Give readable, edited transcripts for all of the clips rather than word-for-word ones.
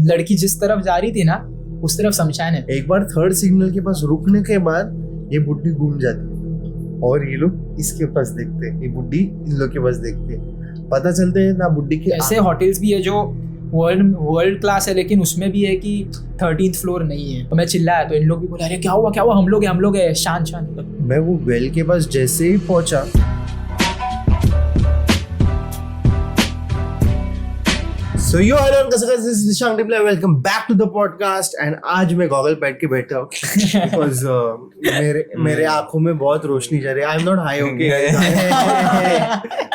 लड़की जिस तरफ जा रही थी ना उस तरफ शमशान है। एक बार थर्ड सिग्नल के पास रुकने के बाद ये बुड्ढी घूम जाती है और ये लोग इसके पास देखते हैं, ये बुड्ढी इन लोग के पास देखते हैं, पता चलते हैं ना बुड्ढी के। ऐसे होटल्स भी है जो वर्ल्ड क्लास है लेकिन उसमें भी है कि 13th फ्लोर नहीं है। तो मैं चिल्लाया तो इन लोग भी बोले अरे क्या हुआ हम लोग है शान। मैं वो वेल के पास जैसे ही पहुंचा, So you all on Kasakas, this is Nishant Dipla. Welcome back to the podcast. And आज मैं गॉगल पहन के बैठा हूँ because मेरे आँखों में बहुत रोशनी जा रही है. I'm not high, okay guys.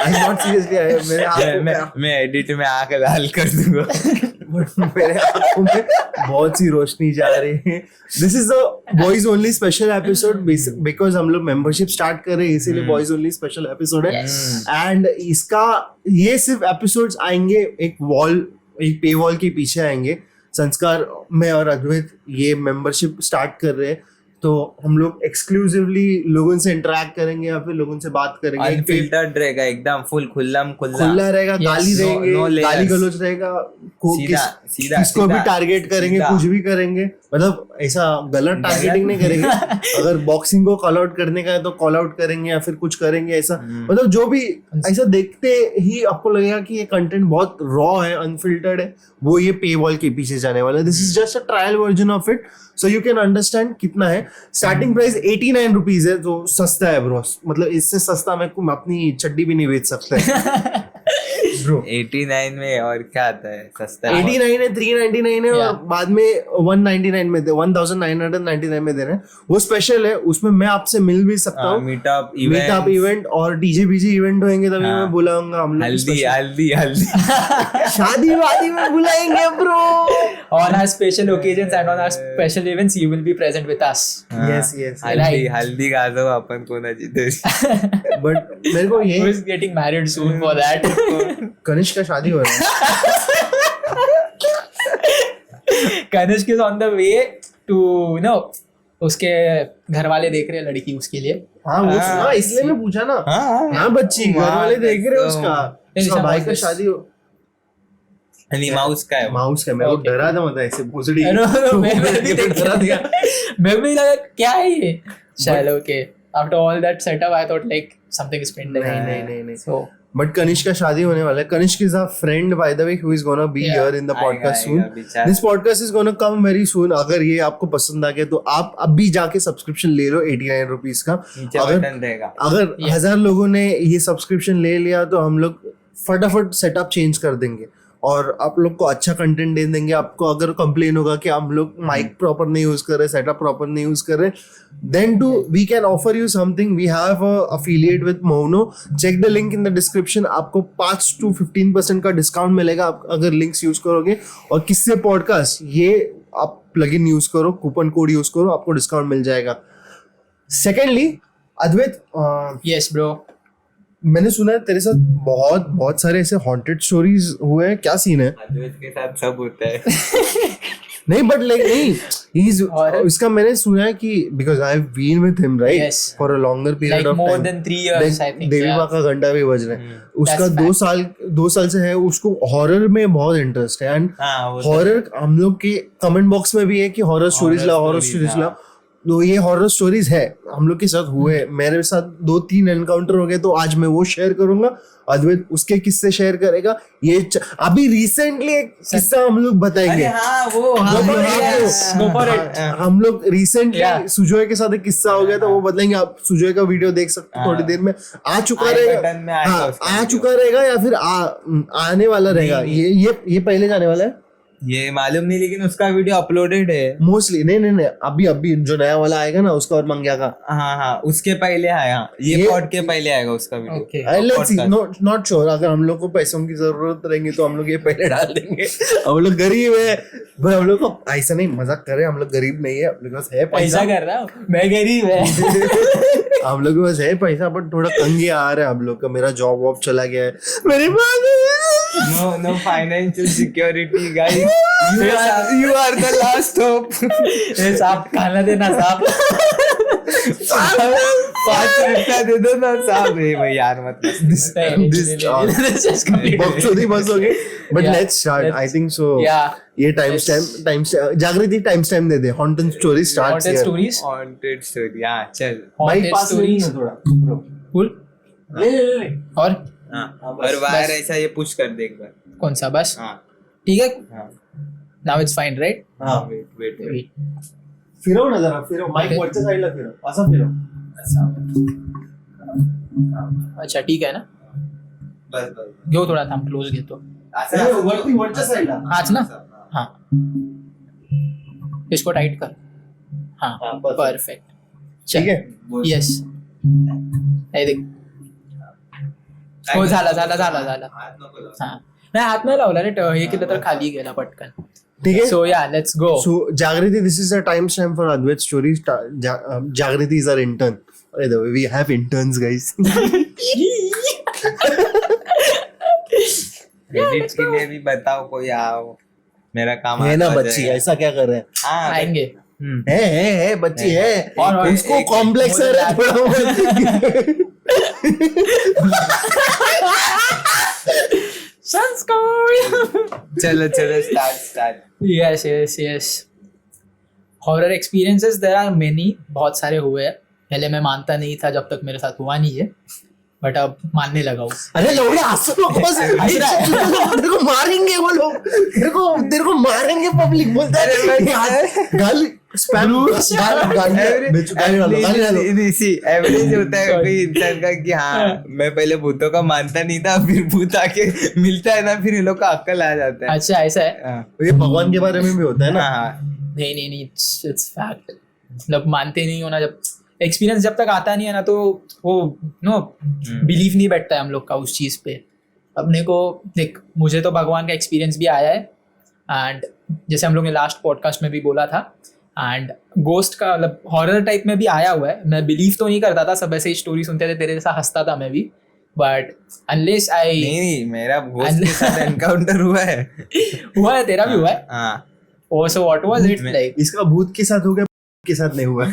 I'm not seriously high. मेरे आँखों में मैं एडिट में आँख लाल कर दूंगा. मेरे आँखों में बहुत सी रोशनी जा रही है. This is the boys only special episode because हम लोग membership start कर रहे हैं, इसीलिए boys only special episode है. And इसका ये सिर्फ एपिसोड्स आएंगे एक पे वॉल के पीछे आएंगे. संस्कार में और अद्वैत ये मेंबरशिप स्टार्ट कर रहे हैं तो हम लोग एक्सक्लूसिवली लोगों से इंटरेक्ट करेंगे या फिर लोगों से बात करेंगे. अनफिल्टर्ड रहेगा, एकदम फुल खुला रहेगा. गाली देंगे, गाली गलौज रहेगा, किसको भी टारगेट करेंगे, कुछ भी करेंगे. मतलब ऐसा गलत टारगेटिंग नहीं करेंगे. अगर बॉक्सिंग को कॉल आउट करने का है तो कॉल आउट करेंगे या फिर कुछ करेंगे ऐसा. मतलब जो भी ऐसा देखते ही आपको लगेगा कि ये कंटेंट बहुत रॉ है, अनफिल्टर्ड है, वो ये पे वॉल के पीछे जाने वाला है. This is just a trial version of it so you can understand कितना है. स्टार्टिंग प्राइस 89 रुपीज है तो सस्ता है ब्रो. मतलब इससे सस्ता मैं अपनी चड्डी भी नहीं बेच सकता ब्रो. 89 में और क्या आता है सस्ता? 89 है, 399 है और बाद में 199 में 1999 में दे रहे हैं. वो स्पेशल है, उसमें मैं आपसे मिल भी सकता हूँ. मीटअप इवेंट और डीजे बीजे इवेंट होंगे तभी मैं बुलाऊंगा. हम लोग हल्दी शादी वादी में बुलाएंगे bro. On our special occasions and on our special events, you will be present with us. Yes. हल्दी गा दो अपन कोणाची तरी. बट मेरे को ये Who is getting married soon for that? Kanishka का शादी हो रहा है. Kanishk is on the way to उसके घर वाले देख रहे हैं लड़की उसके लिए. हाँ वो सुना इसलिए मैं पूछा ना. हाँ बच्ची घर वाले देख रहे हैं उसका भाई का शादी हो. नहीं माउस का है. मेरे को डरा था, मतलब ऐसे भोसड़ी मैं भी लगा क्या है ये. चलो okay, after all that setup I thought like something is pending. नहीं. सो बट कनिष्क का शादी होने वाला है. Kanishka is a friend by the way who is gonna be here in the podcast soon. This podcast is gonna come very soon. अगर ये आपको पसंद आ गया तो आप अभी जाके सब्सक्रिप्शन ले लो 89 रुपीज का. अगर 1000 लोगों ने ये सब्सक्रिप्शन ले लिया तो हम लोग फटाफट सेटअप चेंज कर देंगे और आप लोग को अच्छा कंटेंट दे देंगे. आपको अगर कंप्लेन होगा कि हम लोग माइक प्रॉपर नहीं यूज कर रहे, सेटअप प्रॉपर नहीं यूज कर रहे, then too we can offer you something. We have a affiliate with Mono. Check the link in the description. आपको 5 to 15% का डिस्काउंट मिलेगा आप अगर लिंक्स यूज करोगे. और किससे पॉडकास्ट ये आप प्लगइन यूज करो, कूपन कोड यूज करो, आपको डिस्काउंट मिल जाएगा. सेकेंडली अद्वैत, यस ब्रो, मैंने सुना है तेरे साथ बहुत सारे ऐसे हॉन्टेड स्टोरीज हुए हैं. क्या सीन है? अद्वैत के साथ सब होता है. नहीं बट लाइक नहीं इसका मैंने सुना है कि because I have been with him right for a longer period of time, more than 3 years I think. देवी माँ का घंटा भी बज रहा है. उसका 2 साल से है. उसको हॉरर में बहुत इंटरेस्ट है. एंड हॉरर हम लोग के कमेंट बॉक्स में भी है कि हॉरर स्टोरीज ला. तो ये हॉरर स्टोरीज है हम लोग के साथ हुए. मेरे साथ 2-3 एनकाउंटर हो गए तो आज मैं वो शेयर करूंगा. अद्वैत उसके किस्से शेयर करेगा. ये अभी रिसेंटली एक किस्सा हम लोग बताएंगे. हम लोग रिसेंटली सुजॉय के साथ एक किस्सा हो गया था, वो बताएंगे. आप सुजॉय का वीडियो देख सकते हो थोड़ी देर में. आ चुका रहेगा या फिर आने वाला रहेगा. ये पहले जाने वाला है ये मालूम नहीं, लेकिन उसका वीडियो अपलोडेड है मोस्टली. नहीं अभी जो नया वाला आएगा ना उसका और मंग्या का. हाँ उसके पहले आया. ये पॉड के पहले आएगा उसका video. Let's see, not sure. अगर हम लोग को पैसों की जरूरत रहेगी तो हम लोग ये पहले डाल देंगे. हम लोग गरीब है भाई. हम लोग को ऐसा नहीं, मजाक कर रहे हैं, हम लोग गरीब नहीं है. हम लोग पास है पैसा. कर रहा हूँ मैं गरीब है. हम लोग के पास है पैसा बट थोड़ा तंगी आ रहा है हम लोग का. मेरा जॉब वॉब चला गया है. मेरे पास no financial security guys. You are the last hope. सांप खाना देना सांप. ₹5 दे दो ना साहब, भाई यार मत बकचोदी बस हो गई. But Yeah, let's start. I think so. Yeah. ये टाइम जागृति time they they. Haunted story starts Haunted here. stories. Haunted story, हाँ चल. भाई Haunted पास में stories. है थोड़ा. Cool. ले. और हाँ और वायर ऐसा ये पुश कर दे एक बार. कौन सा बस हाँ ठीक है. हाँ Now it's fine, right? हाँ. wait. फिरव ना जरा फिरव. Mic Okay. वरच्या साईडला फिरव. असं फिरव. अच्छा ठीक आहे ना. बस. घेऊ थोडा थांब क्लोज घेतो. वरती वरच्या साईडला. हाच ना. हाँ इसको टाइट कर. हाँ हाँ, perfect. परफेक्ट. ठीक है. यस हे देख. हो झाला. हात नको लावू. हाँ नाही हात नाही लावला रे. हे केलं तर खाली गेला पटकन. ठीक है. सो या let's go. So Jagriti, this is a time stamp for Advait stories. Jagriti is our intern. By the way, we have interns, guys. Edit के लिए भी बताओ कोई आओ. मेरा काम है ना आता बच्ची, जाएगा. ऐसा क्या कर रहे हैं? हाँ आएंगे. है बच्ची है. और उसको एक- कॉम्प्लेक्स है रे थोड़ा बहुत. चलो start. Yes horror experiences there are many. बहुत सारे हुए हैं. पहले मैं मानता नहीं था जब तक मेरे साथ हुआ नहीं है, बट अब मानने लगा हूँ. अरे लोड़ा हंसो बस. तेरे को मारेंगे वो लोग. तेरे को मारेंगे पब्लिक. बोलता है गाली स्पैम एवरेज होता है कोई इंसान का कि हाँ मैं पहले भूतों का मानता नहीं था, फिर भूत आके मिलता है ना, फिर इन लोग का अक्ल आ जाता है. अच्छा ऐसा है. हाँ ये भगवान के बारे में भी होता है ना. हाँ नहीं इट्स फैक्ट. मतलब मानते नहीं हो ना, जब एक्सपीरियंस जब तक आता नहीं है ना, तो वो बिलीव नहीं बैठता है हम लोग का उस चीज़ पे. अपने को देख, मुझे तो भगवान का एक्सपीरियंस भी आया है, एंड जैसे हम लोग ने लास्ट पॉडकास्ट में भी बोला था, एंड गोस्ट का मतलब हॉरर टाइप में भी आया हुआ है. मैं बिलीव तो नहीं करता था, सब ऐसे ही स्टोरी सुनते थे, तेरे जैसा हंसता था मैं भी, बट अनलेस आई नहीं मेरा घोस्ट के साथ एनकाउंटर हुआ है. हुआ है. तेरा भी हुआ है. हाँ सो व्हाट वाज इट मैं- लाइक? इसका भूत के साथ हो गया, के साथ नहीं हुआ.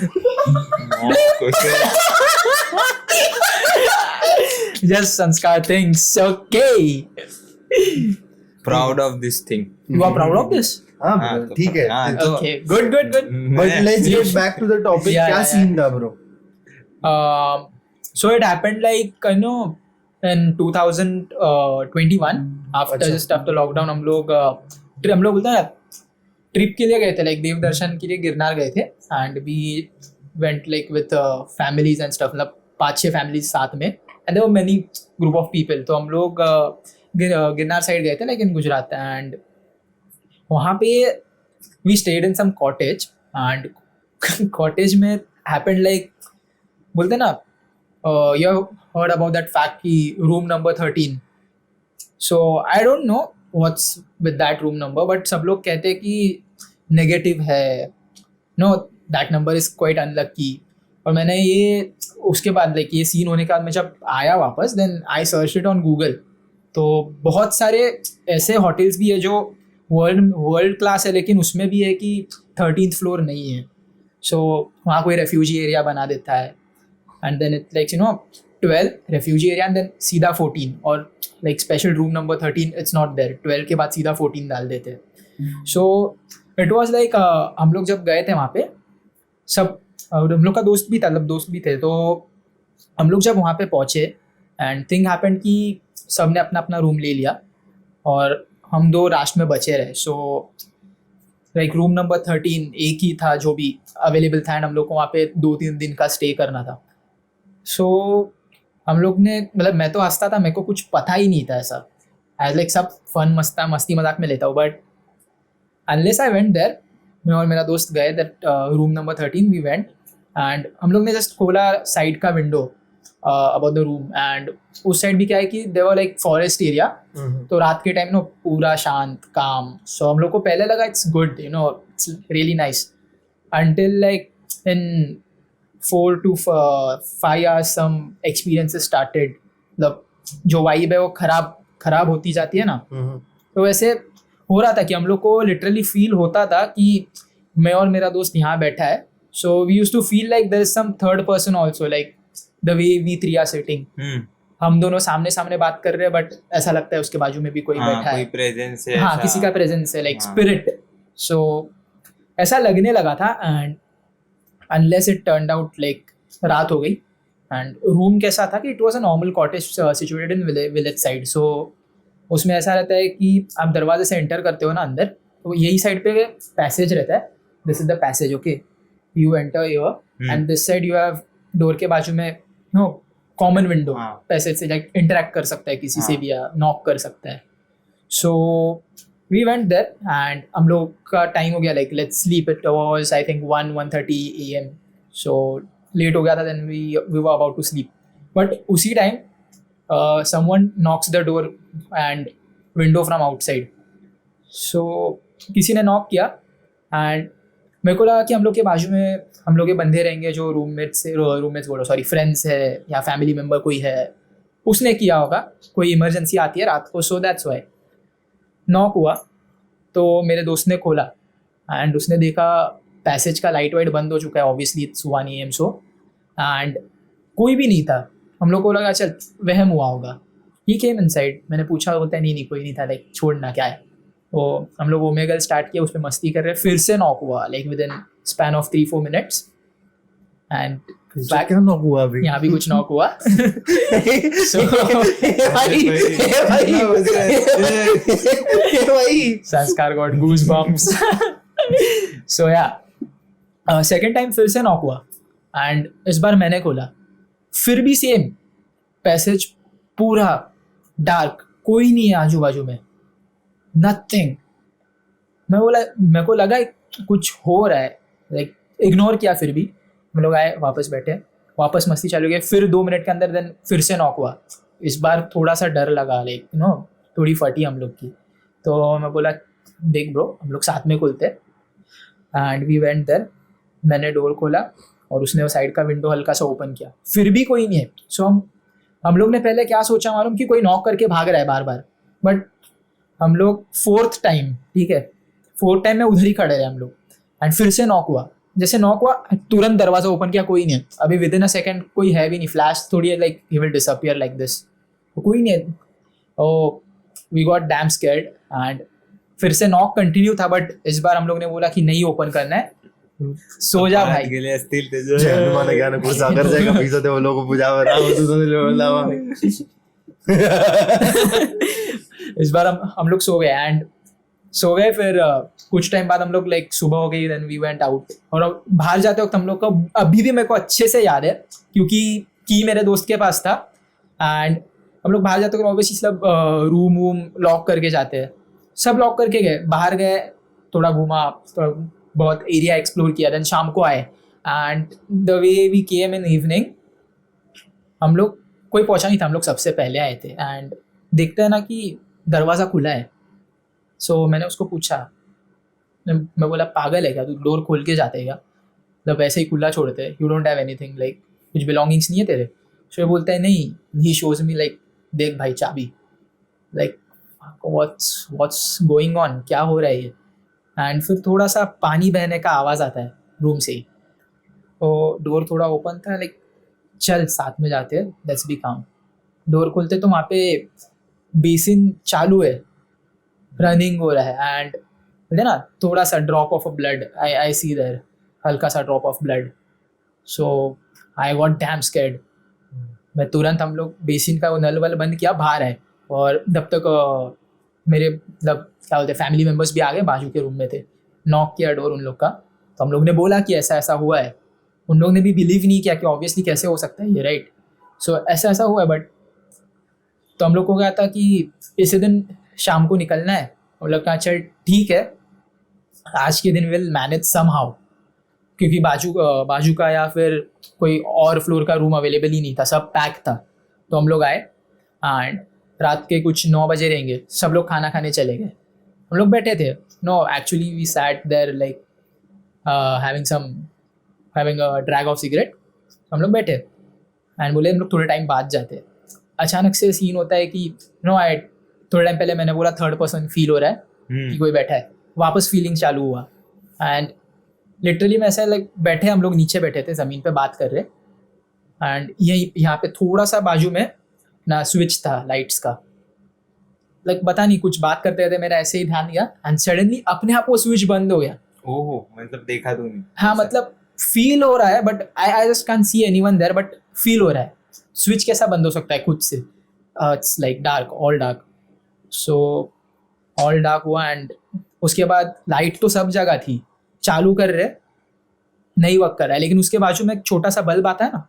Just संस्कार things. Okay. Proud of this thing. You are proud of this? हाँ हाँ, bro, ठीक है. हाँ, तो- Okay. Good. But let's get back to the topic. Yeah, क्या yeah, सीन था bro? So it happened like in 2021 after अच्छा. just after lockdown हम लोग बोलते हैं ट्रिप के लिए गए थे, लाइक देव दर्शन के लिए गिरनार गए थे, and we went like with families and stuff. मतलब 5-6 फैमिलीज साथ में, and there were many group of people. तो हम लोग गिरनार साइड गए थे, लाइक इन गुजरात, एंड वहाँ पे we stayed in some cottage, and cottage में हैपेंड लाइक बोलते ना, you have heard about that fact कि room number 13. So I don't know what's with that room number, but सब लोग कहते हैं कि नेगेटिव है, no that number is quite unlucky. और मैंने ये उसके बाद लाइक ये सीन होने के बाद मैं जब आया वापस, then I search it on Google. तो बहुत सारे ऐसे होटल्स भी है जो वर्ल्ड क्लास है, लेकिन उसमें भी है कि 13th फ्लोर नहीं है. सो वहाँ कोई रेफ्यूजी एरिया बना देता है, and then it like 12 refugee area, and then सीधा 14, और like special room number 13 it's not there. 12 के बाद सीधा 14 डाल देते हैं. सो इट वॉज लाइक हम लोग जब गए थे वहाँ पे, सब हम लोग का दोस्त भी था, मतलब दोस्त भी थे. तो हम लोग जब वहाँ पे पहुँचे, एंड थिंग हैपेंड कि सब ने अपना अपना रूम ले लिया, और हम 2 लास्ट में बचे रहे. सो लाइक रूम नंबर 13 एक ही था जो भी अवेलेबल था, एंड हम लोग को वहाँ पे 2-3 दिन का स्टे करना था. सो हम लोग ने, मतलब मैं तो हंसता था, मेरे को कुछ पता ही नहीं था ऐसा. आई लाइक सब फन मस्ती मजाक में लेता हूँ, but unless I went there, मैं और मेरा दोस्त गए that room number 13. We went, and हम लोग ने जस्ट खोला साइड का window about the room, and उस साइड भी क्या है कि there were like forest area. तो रात के टाइम पूरा शांत काम. सो हम लोग को पहले लगा it's good, it's really nice, until like in 4 to 5 hours some experiences started. मतलब जो वाइब है वो खराब होती जाती है ना. तो वैसे हो रहा था कि हम लोग को लिटरली फील होता था कि मैं और मेरा दोस्त यहाँ बैठा है. So we used to feel like there is some third person also, like the way we three are sitting, हम दोनों सामने सामने बात कर रहे हैं बट ऐसा लगता है उसके बाजू में भी कोई बैठा कोई है, प्रेजेंस है, हाँ ऐसा। किसी का प्रेजेंस है, लाइक हाँ। स्पिरिट. सो ऐसा लगने लगा था. And unless it turned out like रात हो गई. एंड रूम कैसा था कि it was a normal cottage situated in village side. So उसमें ऐसा रहता है कि आप दरवाजे से एंटर करते हो ना अंदर, तो यही साइड पे पैसेज रहता है. This is the passage. Okay, you enter your and this side you have door के बाजू में नो कॉमन विंडो. हाँ। पैसेज से लाइक इंटरेक्ट कर सकता है किसी से हाँ। भी या नॉक कर सकता है. So we went there and हम लोग का टाइम हो गया like let's sleep. It was I think 1:30 AM. So late हो गया था. Then we were about to sleep. But उसी time someone knocks the door and window from outside. So किसी ने नॉक किया एंड मेरे को लगा कि हम लोग के बाजू में हम लोग के बंदे रहेंगे जो रूममेट्स बोलो सॉरी फ्रेंड्स है या फैमिली मेम्बर कोई है, उसने किया होगा. कोई इमरजेंसी आती है रात को. सो दैट्स वाई नॉक हुआ. तो मेरे दोस्त ने खोला एंड उसने देखा पैसेज का लाइट वाइट बंद हो चुका है. Obviously it's 1 AM. So and कोई भी नहीं था. हम लोग को लगा चल वहम हुआ होगा. ही केम इनसाइड. मैंने पूछा, बोलता है नहीं कोई नहीं था, लाइक छोड़ना क्या है. तो हम लोग ओमेगल स्टार्ट किया, उस पर मस्ती कर रहे. फिर से नॉक हुआ like with in span of 3-4 minutes. And क्या नॉक हुआ अभी? यहाँ भी कुछ नॉक हुआ. संस्कार गॉट गूज बम्प्स. सो या सेकेंड टाइम फिर से नॉक हुआ एंड इस बार मैंने खोला. फिर भी सेम पैसेज पूरा डार्क, कोई नहीं है आजू बाजू में, नथिंग. मेरे को लगा कुछ हो रहा है, लाइक इग्नोर किया. फिर भी हम लोग आए, वापस बैठे, वापस मस्ती चालू गई. फिर 2 मिनट के अंदर देन फिर से नॉक हुआ. इस बार थोड़ा सा डर लगा, लाइक थोड़ी फटी हम लोग की. तो मैं बोला देख ब्रो हम लोग साथ में खोलते. And we went there. मैंने डोर खोला और उसने वो साइड का विंडो हल्का सा ओपन किया. फिर भी कोई नहीं है. सो हम लोग ने पहले क्या सोचा मालूम, कि कोई नॉक करके भाग रहा है बार बार. बट हम लोग 4th टाइम, ठीक है 4th टाइम में उधर ही खड़े रहे हम लोग. एंड फिर से नॉक हुआ. जैसे नॉक हुआ तुरंत दरवाजा ओपन किया, कोई नहीं है. अभी विद इन अ सेकेंड कोई है भी नहीं. फ्लैश थोड़ी है, like he will disappear like this. कोई नहीं है. Oh we got damn scared. And फिर से नॉक कंटिन्यू था. बट इस बार हम लोग ने बोला कि नहीं ओपन करना है, सो जा भाई. गेले असतील ते जय हनुमान ज्ञान गुरु सागर जाएगा पैसा ते वो लोग बुझावर लावा. इस बार हम लोग सो गए. एंड सो गए. फिर कुछ टाइम बाद हम लोग लाइक सुबह हो गई. Then we went out. और अब बाहर जाते वक्त हम लोग को अभी भी मेरे को अच्छे से याद है, क्योंकि की मेरे दोस्त के पास था. एंड हम लोग बाहर जाते वक्त ऑब्वियसली सब रूम वूम लॉक करके जाते हैं. सब लॉक करके गए, बाहर गए, थोड़ा घूमा, थोड़ा बहुत एरिया एक्सप्लोर किया. देन शाम को आए. And the way we came in evening, हम लोग कोई पहुंचा नहीं था, हम लोग सबसे पहले आए थे. एंड देखते हैं ना कि दरवाज़ा खुला है. सो मैंने उसको पूछा, मैं बोला पागल है क्या तू, डोर खोल के जाते क्या, मतलब ऐसे ही खुला छोड़ते हैं, you don't have anything, like कुछ बिलोंगिंग्स नहीं है तेरे. सो ये बोलता है नहीं. ही शोज मी लाइक देख भाई चाबी, लाइक व्हाट्स गोइंग ऑन, क्या हो रहा है ये. एंड फिर थोड़ा सा पानी बहने का आवाज़ आता है रूम से ही. तो डोर थोड़ा ओपन था, लाइक चल साथ में जाते हैं, लेट्स बी काम. डोर खोलते तो वहाँ पे बेसिन चालू है, रनिंग हो रहा है. एंड बोलते ना थोड़ा सा drop of a blood, I see there, हल्का सा drop of blood. So I got damn scared. मैं तुरंत, हम लोग बेसिन का वो नल वल बंद किया, बाहर आए. और जब तक मेरे मतलब क्या बोलते फैमिली मेम्बर्स भी आ गए, बाजू के रूम में थे. नॉक किया डोर उन लोग का. तो हम लोग ने बोला कि ऐसा ऐसा हुआ है. उन लोग ने भी बिलीव नहीं किया कि ऑब्वियसली कैसे हो सकता है ये, राइट. सो ऐसा ऐसा हुआ है. बट तो हम लोग को क्या था कि इसी दिन शाम को निकलना है. हम लोग कहा चल ठीक है, आज के दिन विल मैनेज सम हाउ, क्योंकि बाजू का या फिर कोई और फ्लोर का रूम अवेलेबल ही नहीं था, सब पैक था. तो हम लोग आए एंड रात के कुछ 9 बजे रहेंगे, सब लोग खाना खाने चले गए. हम लोग बैठे थे. No actually we sat there like having a drag of cigarette. हम लोग बैठे एंड बोले हम लोग थोड़े टाइम बाद जाते हैं. अचानक से सीन होता है कि आई थोड़े टाइम पहले मैंने बोला 3rd पर्सन फील हो रहा है कि कोई बैठा है, वापस फीलिंग चालू हुआ. एंड लिटरली मैं ऐसा लाइक बैठे, हम लोग नीचे बैठे थे ज़मीन पे बात कर रहे. एंड यही यहाँ पे थोड़ा सा बाजू में ना स्विच था लाइट्स का. लाइक पता नहीं कुछ बात करते थे, मेरा ऐसे ही ध्यान दिया एंड सडनली अपने आप वो स्विच बंद हो गया. ओह, मतलब देखा तूने? हाँ, मतलब फील हो रहा है but I just can see anyone there, but feel हो रहा है. स्विच कैसा बंद हो सकता है खुद से? It's like dark, all dark. So all dark हुआ एंड उसके बाद लाइट तो सब जगह थी, चालू कर रहे नहीं वर्क कर रहा है, लेकिन उसके बाजू में एक छोटा सा बल्ब आता है ना,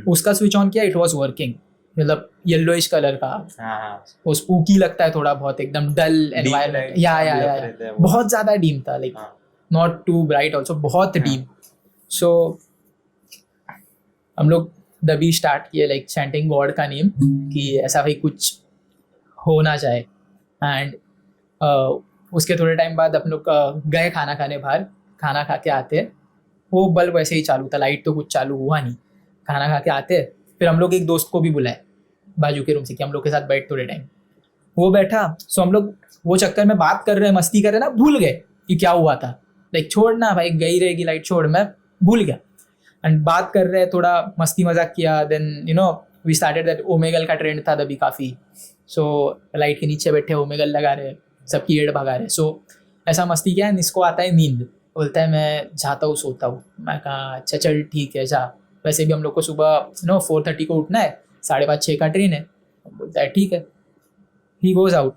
उसका स्विच ऑन किया, इट वाज वर्किंग. मतलब येलोइश कलर का. हाँ, वो स्पूकी लगता है थोड़ा बहुत, एकदम डल एनवायरनमेंट. या बहुत ज्यादा डीम था, like not too bright also, बहुत डीम. सो हम लोग दबी स्टार्ट किए, लाइक चैंटिंग गॉड का नेम कि ऐसा भाई कुछ हो ना जाए. एंड उसके थोड़े टाइम बाद हम लोग गए खाना खाने बाहर. खाना खा के आते, वो बल्ब वैसे ही चालू था, लाइट तो कुछ चालू हुआ नहीं. खाना खा के आते, फिर हम लोग एक दोस्त को भी बुलाए बाजू के रूम से कि हम लोग के साथ बैठ थोड़े टाइम. वो बैठा. सो हम लोग वो चक्कर में बात कर रहे हैं, मस्ती कर रहे हैं ना, भूल गए कि क्या हुआ था. लाइक छोड़ना भाई, गई रहेगी लाइट, छोड़, मैं भूल गया. एंड बात कर रहे हैं, थोड़ा मस्ती मजाक किया. Then we started that Omegle का ट्रेंड था तभी काफ़ी. सो लाइट के नीचे बैठे ओमेगल लगा रहे, सबकी एड भगा रहे. सो ऐसा मस्ती किया. इसको आता है नींद, बोलता है मैं जाता हूँ, सोता हूँ. मैं कहा अच्छा चल ठीक है जा. वैसे भी हम लोग को सुबह 4:30 को उठना है, 5:30-6 का ट्रेन है. बोलता है ठीक है. He goes out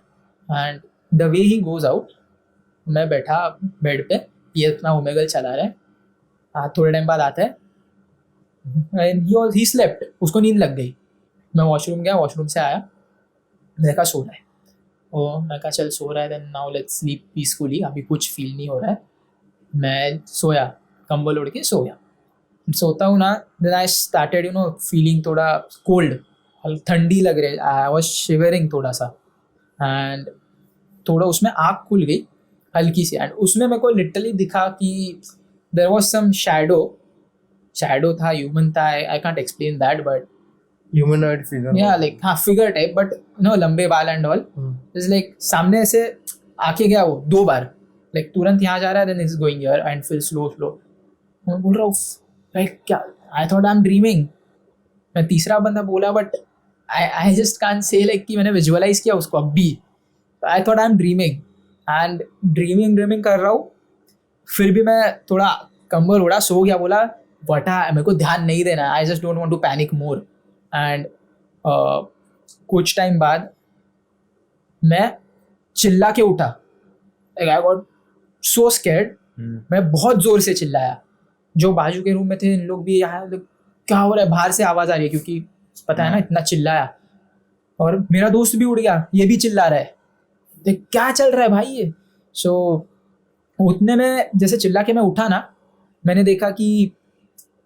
and the way he goes out, मैं बैठा बेड पे, ये अपना ओमेगल चला रहा है. थोड़े टाइम बाद आता है एंड ही स्लेप्ट, उसको नींद लग गई. मैं वॉशरूम गया, वॉशरूम से आया, मैंने कहा सो रहा है. मैं कहा चल सो रहा है, then now let's sleep peacefully, अभी कुछ फील नहीं हो रहा है. मैं सोया, कंबल ओढ़ के सोया. सोता हूँ ना, देन आई स्टार्टेड फीलिंग थोड़ा कोल्ड, ठंडी लग रही. आई वॉज शिवरिंग थोड़ा सा. एंड थोड़ा उसमें आँख खुल गई हल्की सी, एंड उसमें मेरे को लिटरली दिखा कि देयर वॉज सम शैडो था, ह्यूमन था. I can't explain that, but humanoid figure. या लाइक हाँ फिगर टाइप, बट लंबे बाल एंड ऑल. इट्स लाइक सामने से आके गया वो 2 बार, लाइक तुरंत यहाँ जा रहा है, then is going here and फिर स्लो. मैं बोल रहा हूँ लाइक क्या, I thought I am dreaming. मैं तीसरा बंदा बोला, but I just can't say like कि मैंने विजुअलाइज किया उसको अभी. I thought I am dreaming and dreaming कर रहा हूँ. फिर भी मैं थोड़ा कंबल उड़ा, सो गया. बोला बटा मेरे को ध्यान नहीं देना, I just don't want to panic more. And कुछ टाइम बाद मैं चिल्ला के उठा. I got so scared. मैं बहुत जोर से चिल्लाया. जो बाजू के रूम में थे, इन लोग भी यहाँ, क्या हो रहा है, बाहर से आवाज़ आ रही है, क्योंकि पता है ना इतना चिल्लाया. और मेरा दोस्त भी उठ गया, ये भी चिल्ला रहा है, देख क्या चल रहा है भाई ये. सो उतने में जैसे चिल्ला के मैं उठा ना, मैंने देखा कि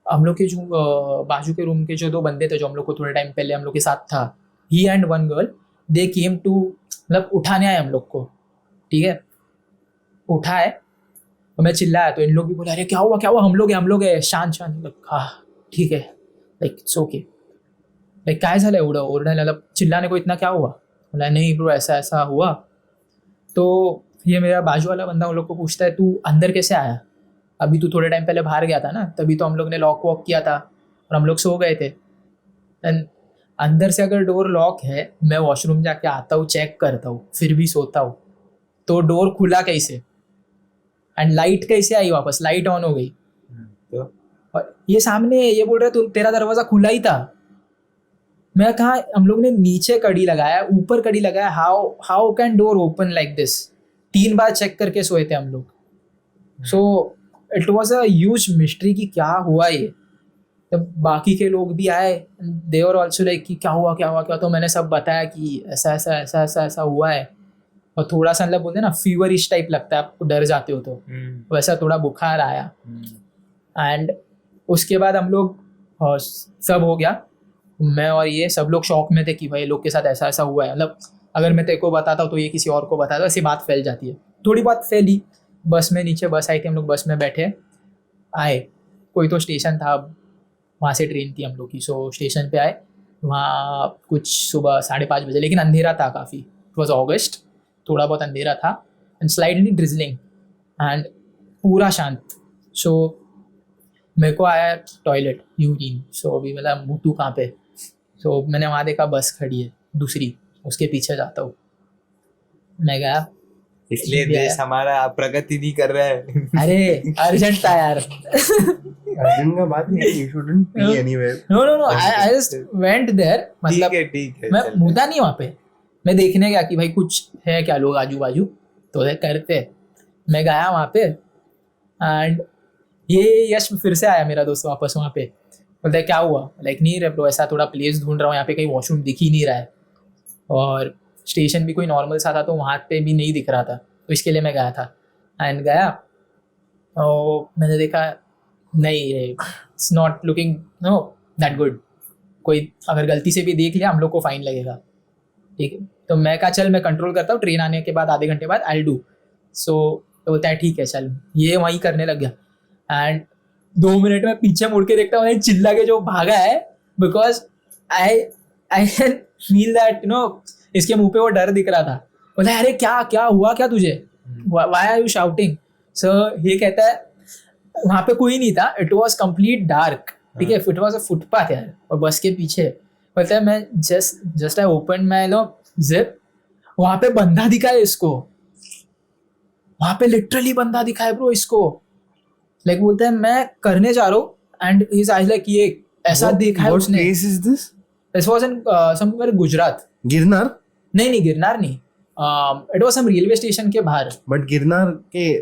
हम लोग के जो बाजू के रूम के जो 2 बंदे थे, जो हम लोग को थोड़े टाइम पहले हम लोग के साथ था, he and one girl, they came to, मतलब उठाने आए हम लोग को. ठीक है, उठाए तो मैं चिल्लाया, तो इन लोग भी बोले अरे क्या हुआ, हम लोग है शांत. हाँ ठीक है, लाइक इट्स ओके. लाइक काय झालं एवढं ओरडायला, मतलब चिल्लाने को इतना क्या हुआ. बोला नहीं ब्रो ऐसा हुआ. तो ये मेरा बाजू वाला बंदा उन लोग को पूछता है तू अंदर कैसे आया, अभी तू थोड़े टाइम पहले बाहर गया था ना, तभी तो हम लोग ने लॉक वॉक किया था और हम लोग सो गए थे. एंड अंदर से अगर डोर लॉक है, मैं वॉशरूम जाके आता हूँ, चेक करता हूँ, फिर भी सोता हूँ, तो डोर खुला कैसे एंड लाइट कैसे आई वापस, लाइट ऑन हो गई. और ये सामने ये बोल रहे तू तेरा दरवाजा खुला ही था. मैं कहा हम लोग ने नीचे कड़ी लगाया, ऊपर कड़ी लगाया, how can door open like this. 3 बार चेक करके सोए थे हम लोग. So it was a huge mystery कि क्या हुआ ये. तब बाकी के लोग भी आए, दे वर ऑल्सो लाइक कि क्या हुआ. तो मैंने सब बताया कि ऐसा हुआ है. और थोड़ा सा मतलब बोलते हैं ना फीवरिश टाइप लगता है, आपको डर जाते हो तो वैसा थोड़ा बुखार आया. एंड उसके बाद हम लोग सब हो गया, मैं और ये सब लोग शॉक में थे कि भाई लोग के साथ ऐसा हुआ है. मतलब अगर मैं तेरे को बताता हूँ तो ये किसी और को बताता, ऐसी बात फैल जाती है. थोड़ी बात फैली. बस में नीचे बस आई थी, हम लोग बस में बैठे आए, कोई तो स्टेशन था, वहाँ से ट्रेन थी हम लोग की. सो स्टेशन पे आए, वहाँ कुछ सुबह 5:30 बजे, लेकिन अंधेरा था काफ़ी. इट वॉज ऑगस्ट, थोड़ा बहुत अंधेरा था एंड स्लाइडली ड्रिजलिंग एंड पूरा शांत. सो मेरे को आया टॉयलेट यूरिन, सो अभी मेरा मुतू कहाँ पे, सो मैंने वहाँ देखा बस खड़ी है दूसरी, उसके पीछे जाता हूँ, मैं गया, इसलिए भी आया। देश हमारा प्रगति नहीं कर रहा है। अरे अर्जेंट था यार। अर्जुन का बात नहीं, you shouldn't pee anywhere. No I just went there, मतलब ठीक है मैं चल। मुदा नहीं वहाँ पे, मैं देखने गया कि भाई कुछ है क्या लोग आजू बाजू, तो वो करते, मैं गया वहाँ पे एंड ये यश फिर से आया मेरा दोस्त वापस वहाँ पे, बोलता है क्या हुआ, लाइक नहीं रे ब्रो, ऐसा थोड़ा प्लेस ढूंढ रहा हूँ, यहाँ पे कहीं वॉशरूम दिख ही नहीं रहा है, और स्टेशन भी कोई नॉर्मल सा था तो वहाँ पे भी नहीं दिख रहा था, तो इसके लिए मैं गया था एंड गया और मैंने देखा नहीं रे, it's not looking know that good, कोई अगर गलती से भी देख लिया हम लोग को फाइन लगेगा, ठीक है, तो मैं कहा चल मैं कंट्रोल करता हूँ, ट्रेन आने के बाद आधे घंटे बाद आई डू, सो तो बोलता है ठीक है चल, ये वहीं करने लग गया एंड 2 मिनट में पीछे मुड़ के देखता हूँ चिल्ला के जो भागा है, because I can feel that you know इसके मुंह पे वो डर दिख रहा था, बोला अरे क्या क्या हुआ क्या तुझे, व्हाई आर यू शाउटिंग, सो ये कहता है वहाँ पे कोई नहीं था, इट वॉज कंप्लीट डार्क, ठीक है, इट वॉज अ फुटपाथ यार, और बस के पीछे बोलता है मैं just I open my no zip, वहाँ पे बंदा दिखा है इसको, वहाँ पे लिटरली बंदा दिखा है ब्रो इसको, लाइक बोलता है मैं करने जा रहा हूँ एंड हिज आइज लाइक ये ऐसा देखा है What उसने, place is this? This was in somewhere Gujarat, Girnar? नहीं गिरनार नहीं, it was some railway station के बाहर, बट गिरनार के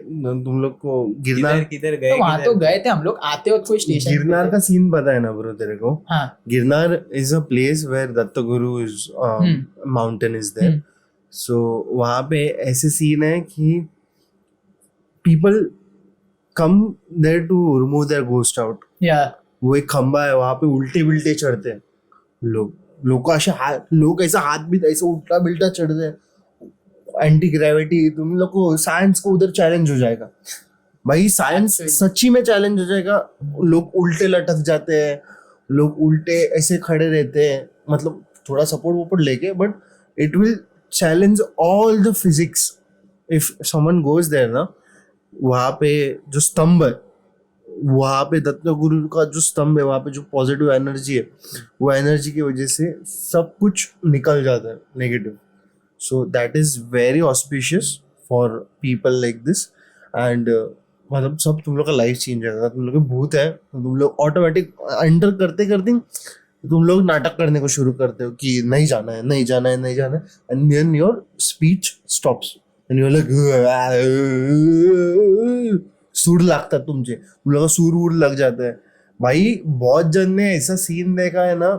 तुम लोग को गिरनार किधर गए तो वहाँ तो गए थे हम लोग, आते वक्त कोई स्टेशन गिरनार का सीन पता है ना ब्रो तेरे को? हाँ Girnar is a place where Datta Guru is mountain is there. So वहाँ पे ऐसे सीन है कि people come there to remove their ghost out. या वो एक खंबा है वहाँ पे, उल्टे बिल्टे चढ़ते हैं लोग ऐसे लोग ऐसा हाथ भी ऐसे उल्टा बिल्टा चढ़ते हैं. एंटी ग्रेविटी, तुम लोग को साइंस को उधर चैलेंज हो जाएगा भाई, साइंस Actually. सच्ची में चैलेंज हो जाएगा. लोग उल्टे लटक जाते हैं, लोग उल्टे ऐसे खड़े रहते हैं, मतलब थोड़ा सपोर्ट वोपोर्ट लेके, but it will challenge all the physics if someone goes there ना. वहाँ पे जो स्तंभ है, वहाँ पे दत्त गुरु का जो स्तंभ है, वहाँ पे जो पॉजिटिव एनर्जी है, वो एनर्जी की वजह से सब कुछ निकल जाता है negative. So that is very auspicious for people like this. And मतलब सब तुम लोग का लाइफ चेंज हो जाएगा. तुम लोग के भूत है तो तुम लोग ऑटोमेटिक एंटर करते करते तुम लोग नाटक करने को शुरू करते हो कि नहीं जाना है, नहीं जाना है, नहीं जाना है, and then your speech stops and you are like sure लगता है तुम लोग का सूर वूर लग जाता है भाई. बहुत जन ने ऐसा सीन देखा है ना,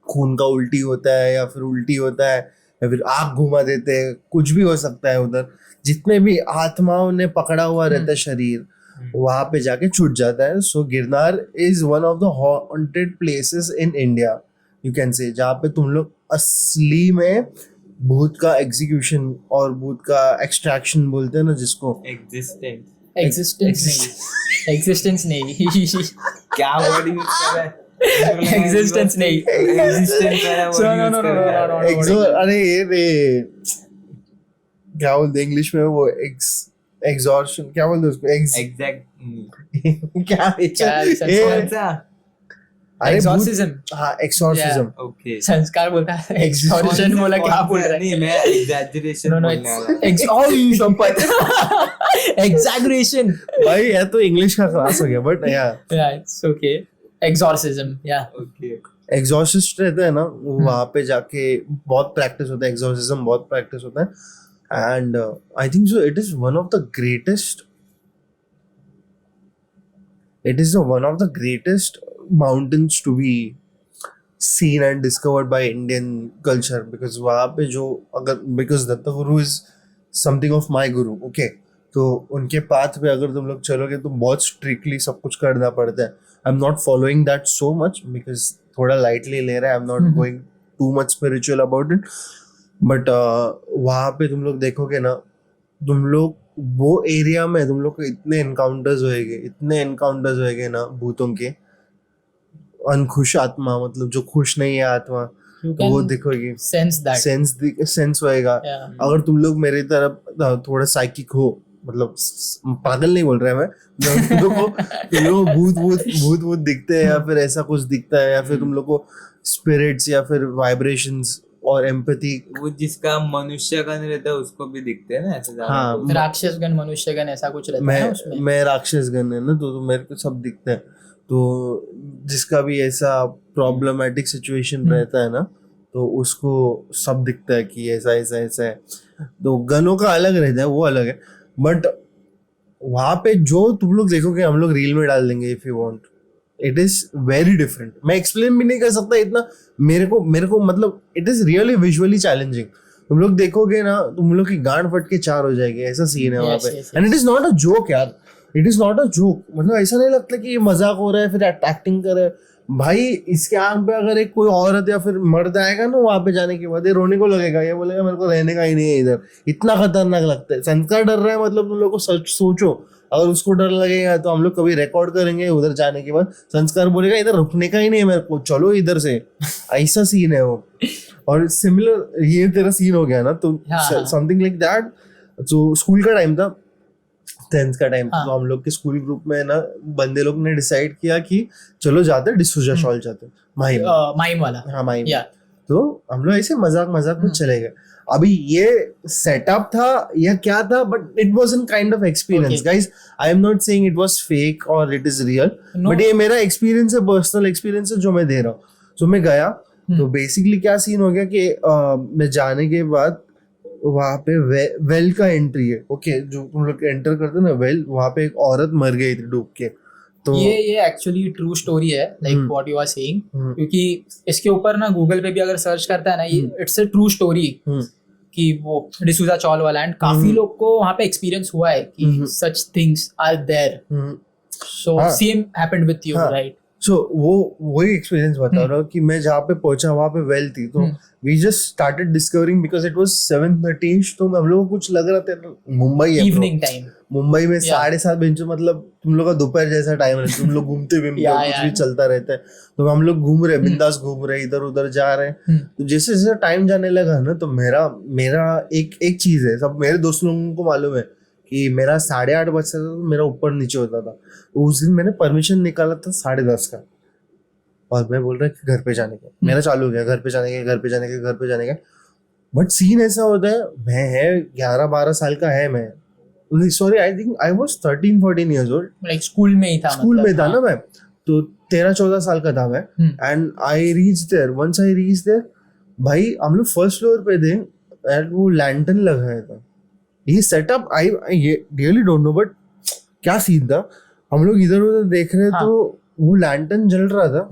खून का उल्टी होता है या फिर उल्टी होता है या फिर आग घुमा देते हैं, कुछ भी हो सकता है उधर. जितने भी आत्माओं ने पकड़ा हुआ रहता है शरीर, वहां पे जाके छूट जाता है. So Girnar is one of the haunted places in India you can say, जहाँ पे तुम लोग असली में भूत का एग्जीक्यूशन और भूत का एक्सट्रैक्शन बोलते हैं ना जिसको, एग्जिस्टेंस नहीं क्या वर्ड यूज कर रहा है? एग्जिस्टेंस नहीं, एग्जिस्टेंस वाला word No, use no, कर रहा है। no. एक्सो, अरे ये रे क्या बोलते इंग्लिश में वो एग्जॉर्शन, क्या बोलते उसको, Exact. क्या क्या ये- कौन सा? अरे एक्सॉर्सिज्म, हाँ एक्सॉर्सिज्म. Okay. संस्कार बोलता है, एक्सॉर्शन बोला क्या बोल रहा है? नहीं, मैं exaggeration No, बोलने वाला था। एग्जैगरेशन, भाई ये तो इंग्लिश का क्लास हो गया, बट या इट्स ओके, एक्सॉर्सिज्म, या Okay. एग्जॉर्सिस्ट रहते हैं ना, वो वहाँ पे जाके बहुत प्रैक्टिस होता है, एग्जॉर्सिज्म बहुत प्रैक्टिस होता है. And I think so it is one of the greatest, it is one of the greatest mountains to be seen and discovered by Indian culture, because वहाँ पे जो अगर because Datta Guru is something of my guru, okay, तो उनके path पे अगर तुम लोग चलोगे तो बहुत स्ट्रिक्टली सब कुछ करना पड़ता है. I am not following that so much because थोड़ा लाइटली ले रहा है, I am not going too much spiritual about it. But वहाँ पे तुम लोग देखोगे ना, तुम लोग वो एरिया में तुम लोग को इतने एनकाउंटर्स होएंगे ना भूतों के. अनखुश आत्मा, मतलब जो खुश नहीं है आत्मा, वो दिखोगी, सेंस दैट, सेंस होएगा. अगर तुम लोग मेरी तरफ थोड़ा साइकिक हो, मतलब पागल नहीं बोल रहा है मैं, तुम लोग को भूत दिखते हैं या फिर ऐसा कुछ दिखता है, या फिर तुम लोग को स्पिरिट्स या फिर वाइब्रेशंस और एम्पैथी, वो जिसका मनुष्य का नहीं रहता उसको भी दिखते हैं ना ऐसे ज्यादा। हाँ, राक्षसगण मनुष्यगण ऐसा कुछ रहता है ना उसमें। मैं राक्षस गण है ना, तो मेरे को सब दिखता है। तो जिसका भी ऐसा प्रॉब्लमेटिक सिचुएशन रहता है ना, तो उसको सब दिखता है कि ऐसा ऐसा ऐसा है। तो गनों का अलग रहता है, वो अलग है, बट वहां पे जो तुम लोग देखोगे हम लोग रील में डाल देंगे if you want, it is very different. मैं एक्सप्लेन भी नहीं कर सकता इतना, मेरे को मतलब it is really visually challenging. तुम लोग देखोगे ना, तुम लोग की गांड फट के चार हो जाएगी, ऐसा सीन है वहां पे। And it is not a joke यार, it is not a joke. मतलब ऐसा नहीं लगता कि ये मजाक हो रहा है फिर एक्टिंग कर रहा है भाई। इसके आंख पे अगर एक कोई औरत या फिर मर्द आएगा ना वहां पे जाने के बाद, ये रोने को लगेगा, ये बोलेगा मेरे को रहने का ही नहीं है इधर। इतना खतरनाक लगता है। संस्कार डर रहा है मतलब तुम लोग को सोचो, अगर उसको डर लगेगा तो हम लोग कभी रिकॉर्ड करेंगे उधर जाने के बाद, संस्कार बोलेगा इधर रुकने का ही नहीं है मेरे को, चलो इधर से। ऐसा सीन है वो। और सिमिलर ये तेरा सीन हो गया ना, तो समथिंग लाइक दैट। जो स्कूल का टाइम था, 10th का टाइम था, तो हम लोग के स्कूल ग्रुप में ना बंदे लोग ने डिसाइड किया कि चलो जाते डिसूजा शॉल जाते, माहिम वाला। हाँ माहिम। तो हम लोग ऐसे मजाक में चले गए। अभी ये सेटअप था या क्या था, but it was an kind of experience guys. I am not saying it was fake और इट इज रियल, बट ये मेरा एक्सपीरियंस है, पर्सनल एक्सपीरियंस है जो मैं दे रहा हूँ। तो मैं गया, तो बेसिकली क्या सीन हो गया कि मैं जाने के बाद वहां पे वेल का एंट्री है। ओके, जो तुम लोग एंटर करते ना वेल, वहां पे एक औरत मर गई थी डूब के। तो ये एक्चुअली ट्रू स्टोरी है, like what you are saying, क्योंकि इसके ऊपर ना गूगल पे भी अगर सर्च करता है ना, ये इट्स अ ट्रू स्टोरी कि वो डिसूजा चॉल वाला, एंड काफी लोग को वहां पे एक्सपीरियंस हुआ है कि such things are there. So same happened with you, right? So वही एक्सपीरियंस बता रहा हूँ कि मैं जहाँ पे पहुंचा वहां पे वेल थी, तो we just started discovering because it was 7:30। तो हम लोगों को कुछ लग रहा था मुंबई है, इवनिंग टाइम मुंबई में 7:30 बजे, मतलब तुम लोग का दोपहर जैसा टाइम है, तुम लोग घूमते हुए कुछ भी चलता रहता है। तो हम लोग घूम रहे, बिंदास घूम रहे, इधर उधर जा रहे हैं। तो जैसे जैसे टाइम जाने लगा ना, तो मेरा एक चीज है, सब मेरे दोस्त लोगों को मालूम है कि मेरा 8:30 बजता था तो मेरा ऊपर नीचे होता था। तो उस दिन मैंने परमिशन निकाला था 10:30 का, और मैं बोल रहा कि घर पे जाने का, मेरा चालू हो गया घर पे जाने का। बट सीन ऐसा होता है, मैं है 11-12 साल का है मैं, sorry I think I was 13-14 years old, like school में ही था, स्कूल में था ना मैं, तो 13-14 साल का था मैं। And I reach there, once I reach there, भाई हम लोग फर्स्ट फ्लोर पे थे एंड वो लैंटर्न लगाया था। ये setup I really don't know, but क्या सीन था, हम लोग इधर उधर देख रहे तो वो लैंटर्न जल रहा था।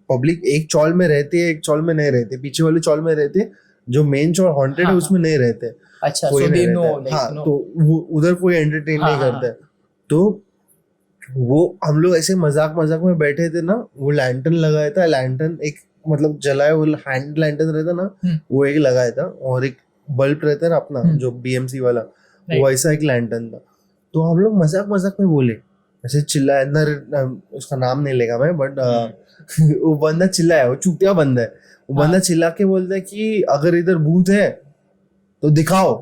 पब्लिक एक चौल में रहती है, एक चौल में नहीं रहते, पीछे वाले चौल में रहते, जो मेन चौल हॉन्टेड है उसमें नहीं रहते। अच्छा, कोई नहीं रहता। हाँ, तो वो उधर कोई एंटरटेन नहीं करता है। तो वो हम लोग ऐसे मजाक में बैठे थे ना, वो लैंटर्न लगाया था, लैंटर्न एक मतलब जलाया, वो हैंड लैंटर्न रहता ना, वो एक लगाया था, और एक बल्ब रहता है ना अपना जो BMC वाला, वो ऐसा एक लैंटर्न था। तो हम लोग मजाक में बोले, ऐसे चिल्लाया, अंदर उसका नाम नहीं लेगा मैं, बट वो बंदा चिल्लाया, वो चूतिया बंदा है, वो बंदा चिल्ला के बोलता है कि अगर इधर भूत है तो दिखाओ।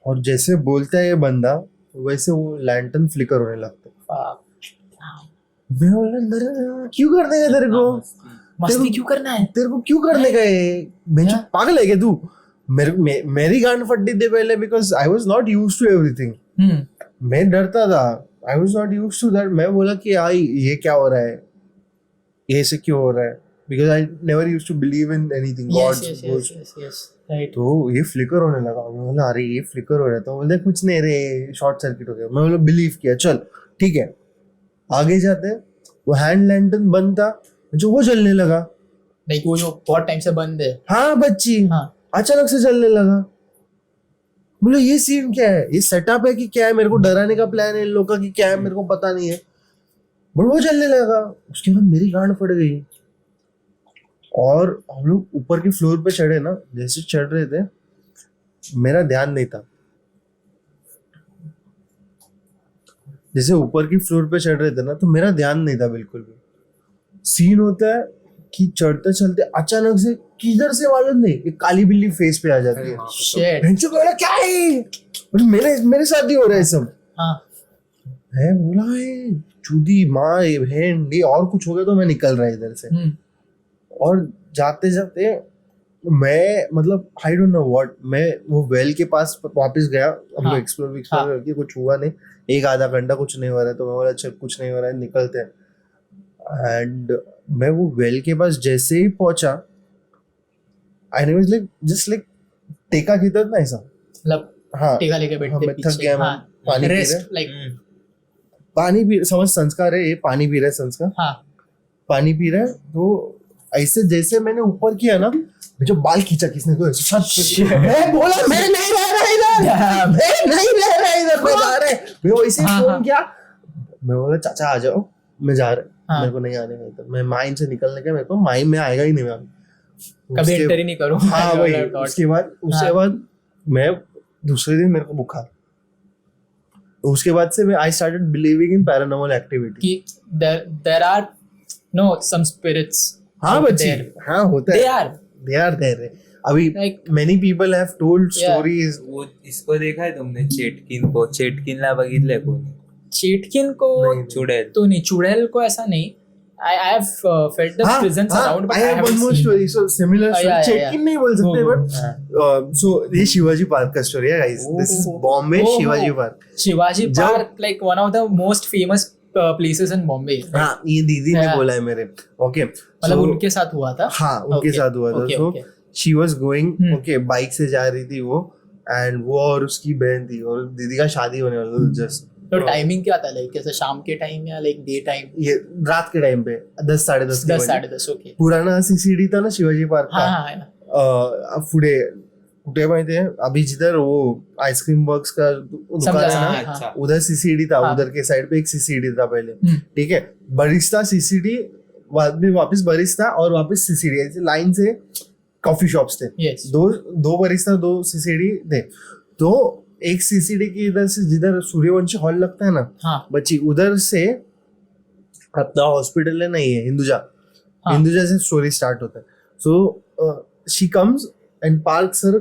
और जैसे बोलता है ये बंदा, वैसे वो लैंटर्न फ्लिकर होने लगता है। मैं बोला क्यों करने का तेरे को, मस्ती क्यों करना है, तेरे को क्यों करने का है, मैं पागल है क्या तू? मेरी गांड फटी थी पहले, because I was not used to everything. मैं डरता था, I was not used to that. मैं बोला कि ये क्या हो रहा है, ये से क्यों हो रहा है, because I never used to believe in anything God. तो ये फ्लिकर होने लगा, मैं बोला अरे ये फ्लिकर हो रहा था, बोलते कुछ नहीं रे शॉर्ट सर्किट हो गया। मैं बोला बिलीव किया, चल ठीक है आगे जाते हैं। वो हैंड लैंटर्न बंद था, जो वो जलने लगा, नहीं वो जो बहुत टाइम से बंद है। हाँ बच्ची, अचानक से जलने लगा। बोले ये सीन क्या है, ये सेटअप है कि क्या है, मेरे को डराने का प्लान है इन लोगों का कि क्या है, मेरे को पता नहीं है। बट वो जलने लगा, उसके बाद मेरी गांड फट गई। और हम लोग ऊपर के फ्लोर पे चढ़े ना, जैसे चढ़ रहे थे मेरा ध्यान नहीं था, जैसे ऊपर की फ्लोर पे चढ़ रहे थे ना, तो मेरा ध्यान नहीं था बिल्कुल भी। सीन होता है कि चढ़ते चलते अचानक से किधर से मालूम नहीं, एक काली बिल्ली फेस पे आ जाती है। शिट, क्या है, बट मेरे साथ ही हो रहा है सब। हाँ मैं बोला है चूदी माँ ये बहन ये और कुछ हो गया तो मैं निकल रहा इधर से। और जाते जाते मैं मतलब आई डोंट नो व्हाट, मैं वो वेल के पास वापस गया, हम लोग एक्सप्लोर करके कुछ हुआ नहीं, एक आधा घंटा कुछ नहीं हो रहा है, तो मैं बोला चल कुछ नहीं हो रहा है निकलते हैं। एंड मैं वो वेल के पास जैसे ही पहुंचा, आई वाज लाइक जस्ट लाइक टेका खींचता ना ऐसा, मतलब हाँ टेका लेके बैठते मैं थक गया, मैं पानी पी रेस्ट रहा, लाइक पानी पी, समझ संस्कार है ये, पानी पी रहा है संस्कार, हाँ पानी पी रहा है। तो ऐसे जैसे मैंने ऊपर किया ना, जो बाल खींचा किसने तो मैं बोला मैं नहीं रह रहा इधर, मैं नहीं रह रहा इधर, मैं जा रहा है। मैं वैसे ही फोन किया, मैं बोला चाचा आ जाओ, मैं जा रहा, मेरे को नहीं आने का इधर, मैं माइन से निकलने का, मेरे को माइन में आएगा ही नहीं मैं कभी एंटर ही नहीं करूँगा। हाँ वही, उसके बाद मैं दूसरे दिन मेरे को बुखार, उसके बाद से मैं I started believing in paranormal activity कि there are no some spirits हाँ out बच्ची, there. हाँ होता They है, are they are there। अभी like many people have told Yeah. stories। वो इसको देखा है तुमने चेटकिन को? चेटकिनला बघितलंय कोणी? चेटकिन को नहीं। चुड़ैल तो नहीं, चुड़ैल को ऐसा नहीं। I have felt the presence around, but I have one haven't more seen. story, so similar story। yeah, चेटकिन yeah. नहीं बोल सकते, वो, but so ये शिवाजी पार्क का स्टोरी है guys। This is Bombay Oh, Shivaji park. Shivaji जब- park like one of the most famous places in Bombay. हाँ ये दीदी ने Yeah. बोला है मेरे, ओके मतलब उनके साथ हुआ था। हाँ उनके Okay, साथ हुआ था। okay, so okay. she was going, Hmm. okay bike से जा रही थी वो, एंड वो और उसकी बहन थी, और दीदी का शादी होने वाला था जस्ट। तो टाइमिंग क्या था, लाइक कैसे शाम के टाइम या लाइक डे टाइम? ये रात के टाइम पे 10 साढ़े 10 के 10 बजे। साढ़े 10 ओके। पुराना सीसीडी था ना शिवाजी पार्क हाँ का, हाँ पुढे कुठे माहिती है अभी जिधर वो आइसक्रीम वर्क्स का दुकान समझा, है ना, हाँ, अच्छा उधर सीसीडी था, हाँ। उधर के साइड पे एक सीसीडी था पहले, हम्म। ठीक है, बरिस्ता सीसीडी, बाद में वापस बरिस्ता और वापस सीसीडी, ऐसे लाइन से कॉफी शॉप्स थे, यस दो बरिस्ता दो सीसीडी थे। तो एक सीसीडी की इधर से जिधर सूर्यवंशी हॉल लगता है ना हाँ बच्ची, उधर से अपना हॉस्पिटल है ना ये हिंदुजा, हाँ। हिंदुजा से स्टोरी स्टार्ट होता है। So she comes and parks her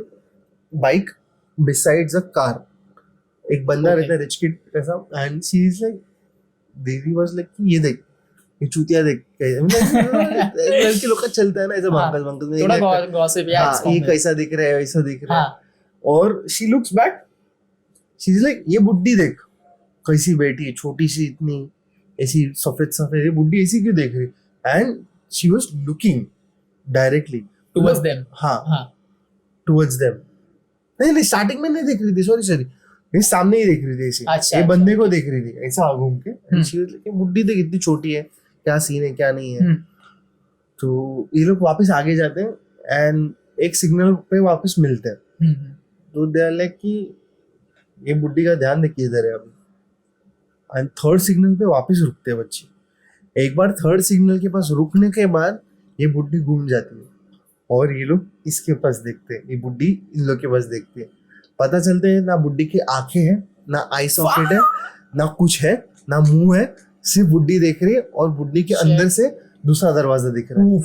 bike besides a car, एक बंदा Okay. रहता है रिच किड ऐसा, एंड शी इज लाइक, दीदी वाज लाइक ये देख ये चूतिया देख लड़की लोग का चलता है ना ऐसा, हाँ। बंकल बंकल थोड़ा गॉसिप या हाँ ये कैसा दिख रहा है वैसा दिख रहा है। हाँ और she looks back, she is like ये बुड्ढी देख कैसी बैठी है, छोटी सी इतनी, ऐसी सफेद सफेद, ये बुड्ढी ऐसी क्यों देख रही, and she was looking directly towards them. हाँ हाँ टुवर्ड्स देम, नहीं स्टार्टिंग में नहीं देख रही थी, सॉरी ये सामने ही देख रही थी ऐसी, अच्छा, ये अच्छा। बंदे को देख रही थी ऐसा घूम के, शी वाज लाइक बुड्ढी देख इतनी छोटी है, क्या सीन है क्या नहीं है। तो ये लोग वापस आगे जाते हैं एंड एक सिग्नल पे वापस मिलते हैं, तो दे आर लाइक कि ये बुड्ढी का ध्यान देखिए इधर है अभी, एंड थर्ड सिग्नल पे वापस रुकते हैं बच्चे। एक बार थर्ड सिग्नल के पास रुकने के बाद ये बुड्ढी घूम जाती है और ये लोग इसके पास देखते हैं, ये बुड्ढी इन लोग के पास देखती है। पता चलते है ना बुड्ढी की आंखें हैं, ना आई सॉकेट है, ना कुछ है, ना मुंह है, सिर्फ बुड्ढी देख रही है और बुड्ढी के अंदर से दूसरा दरवाजा दिख रहा है।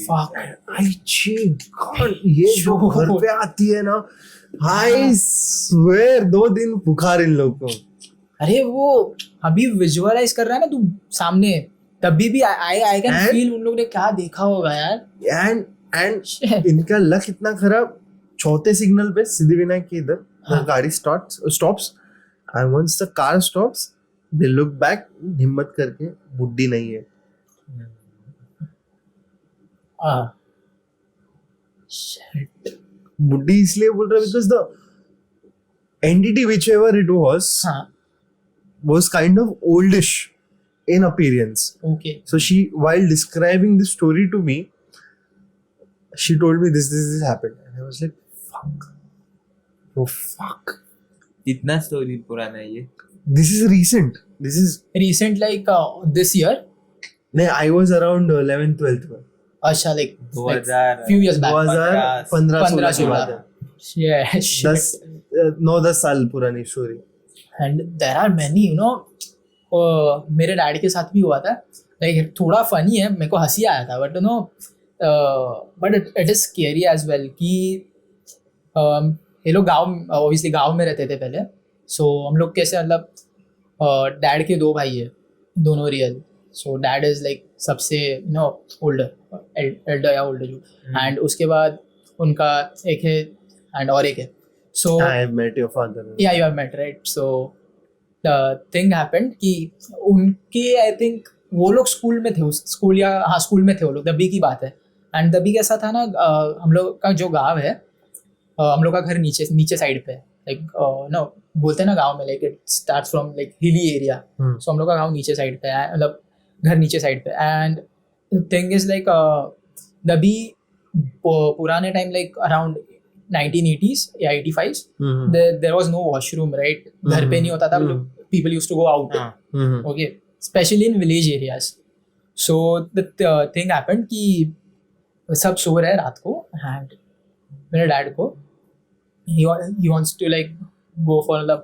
Fuck. आई God, ये जो घर पे आती है ना, आई स्वेर 2 दिन बुखार इन लोग को। अरे वो अभी विजुअलाइज कर रहा है ना तू सामने, तभी भी आई कैन And- फील उन लोग ने क्या देखा होगा यार। एंड इनका लक इतना खराब, चौथे सिग्नल पे सिद्धिविनायक के इधर हाँ। गाड़ी stops, and once the car stops they look back, हिम्मत करके बुड्ढी नहीं है। हाँ Shit. बुड्ढी इसलिए बोल रहा है because the entity which ever it हाँ was kind of oldish in appearance. Okay So she, while describing the story to me, she told me this happened, and I was like, fuck, oh fuck, इतना story पुराना है ये? this is recent. This is recent like this year? नहीं, I was around 11th 12th में, अच्छा like 2000 few years back. 2015-16 की बात है, Yeah, shit. 9-10 साल पुरानी story. And there are many, you know, मेरे डैडी के साथ भी हुआ था, लाइक थोड़ा फनी है, मेरे को हंसी आया था, but you know but it is scary as well कि ये लोग ऑब्वियसली गांव में रहते थे पहले. सो हम लोग कैसे मतलब डैड के 2 भाई है, दोनों real. So dad is like सबसे ओल्डर, एल्डर या ओल्डर जो. एंड उसके बाद उनका एक है एंड और एक है. So I have met your father. Yeah you have met right. So the thing happened कि उनके आई थिंक वो लोग स्कूल में थे, स्कूल या हाँ स्कूल में थे वो लोग. दबी की बात है. एंड दबी कैसा था ना, हम लोग का जो गांव है, हम लोग का घर नीचे साइड पे है. लाइक नो बोलते हैं ना गांव में, like it starts from like hilly area. So हम लोग का गांव नीचे साइड पे है, मतलब घर नीचे साइड पे. एंड थिंग इज लाइक दबी पुराने टाइम लाइक अराउंड 1980s या 85s there was no washroom, right? घर पे नहीं होता था. People used to go out. Okay, especially in village areas. So the thing happened कि सब सो रहे रात को and मेरे डैड को he wants to like go for the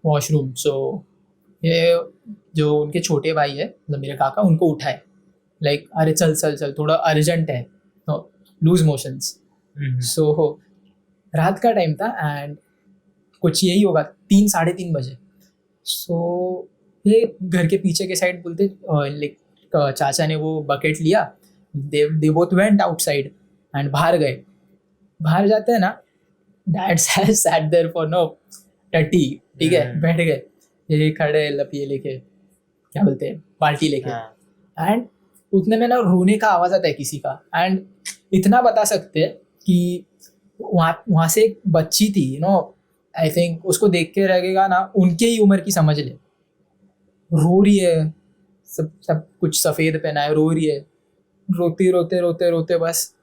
washroom. So ये जो उनके छोटे भाई है मतलब मेरे काका, उनको उठाए लाइक अरे चल चल चल थोड़ा अर्जेंट है, लूज मोशंस. सो रात का टाइम था एंड कुछ यही होगा 3-3:30 बजे. सो ये घर के पीछे के साइड बोलते लाइक चाचा ने वो बकेट लिया, they both went outside and बाहर गए. बाहर जाते हैं ना, dad sat there for no 30, ठीक है, बैठ गए. ये खड़े लपिए लेके, क्या बोलते हैं, बाल्टी लेके. एंड उतने में ना रोने का आवाज़ आता है किसी का. एंड इतना बता सकते हैं कि वहाँ से एक बच्ची थी आई थिंक, उसको देख के लगेगा ना उनके ही उम्र की समझ ले, रो रही है, सब कुछ सफ़ेद पहना है, रो रही है, रोते रोते रोते रोते बस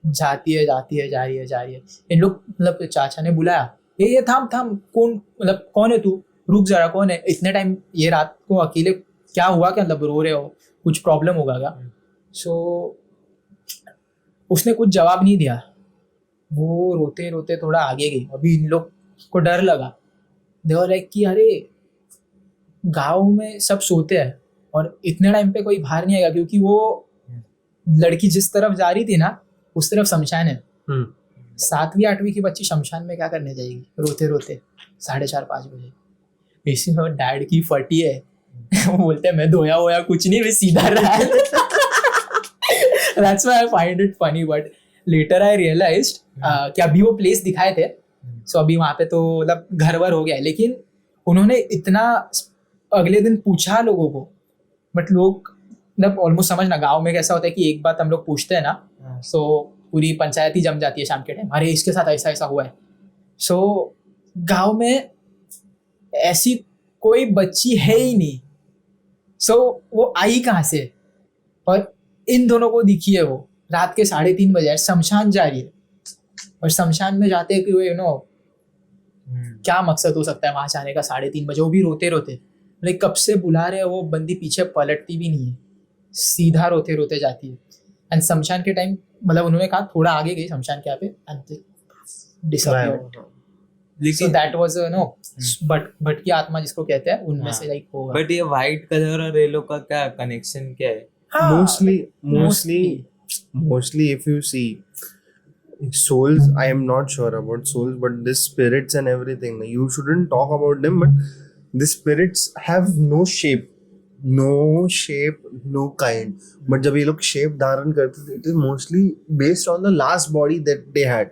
जाती है जा रही है. इन लोग मतलब चाचा ने बुलाया, ये थाम कौन, मतलब कौन है तू, रुक जरा, कौन है, इतने टाइम ये रात को अकेले क्या हुआ, क्या मतलब रो रहे हो, कुछ प्रॉब्लम होगा क्या. सो उसने कुछ जवाब नहीं दिया. वो रोते रोते थोड़ा आगे गई. अभी इन लोग को डर लगा. दे वर लाइक कि अरे गांव में सब सोते हैं और इतने टाइम पे कोई बाहर नहीं आएगा, क्योंकि वो लड़की जिस तरफ जा रही थी ना उस तरफ शमशान है. 7वीं 8वीं की बच्ची शमशान में क्या करने जाएगी रोते रोते 4:30-5 बजे. इसी में डैड की फटी है. वो बोलते हैं मैं धोया होया कुछ नहीं, मैं सीधा रहा. That's why I find it funny, but later I realized कि अभी वो प्लेस दिखाए थे. सो अभी वहाँ पे तो मतलब घर वर हो गया है, लेकिन उन्होंने इतना अगले दिन पूछा लोगों को, बट लोग मतलब ऑलमोस्ट समझना गांव में कैसा होता है कि एक बात हम लोग पूछते हैं ना, सो पूरी पंचायत ही जम जाती है शाम के टाइम, अरे इसके साथ ऐसा ऐसा हुआ है. सो गांव में ऐसी कोई बच्ची है ही नहीं. सो वो आई कहाँ से, और इन दोनों को दिखी है वो रात के 3:30 बजे शमशान जा रही है. और शमशान में जाते हुए क्या मकसद हो सकता है वहां जाने का 3:30 बजे, वो भी रोते रोते, लाइक कब से बुला रहे हैं, वो बंदी पीछे पलटती भी नहीं है, सीधा रोते रोते जाती है. एंड शमशान के टाइम मतलब उन्होंने कहा थोड़ा आगे गई शमशान के यहाँ पे एंड डिसअपियर्ड. लेकिन दैट वाज बट की आत्मा जिसको कहते हैं उनमें से लाइक होगा. बट ये व्हाइट कलर और येलो का क्या कनेक्शन क्या है? Mostly if you see souls, I am not sure about souls, but the spirits and everything, you shouldn't talk about them, but the spirits have no shape, no kind. But जब ये लोग shape धारण करते थे, it is mostly based on the last body that they had.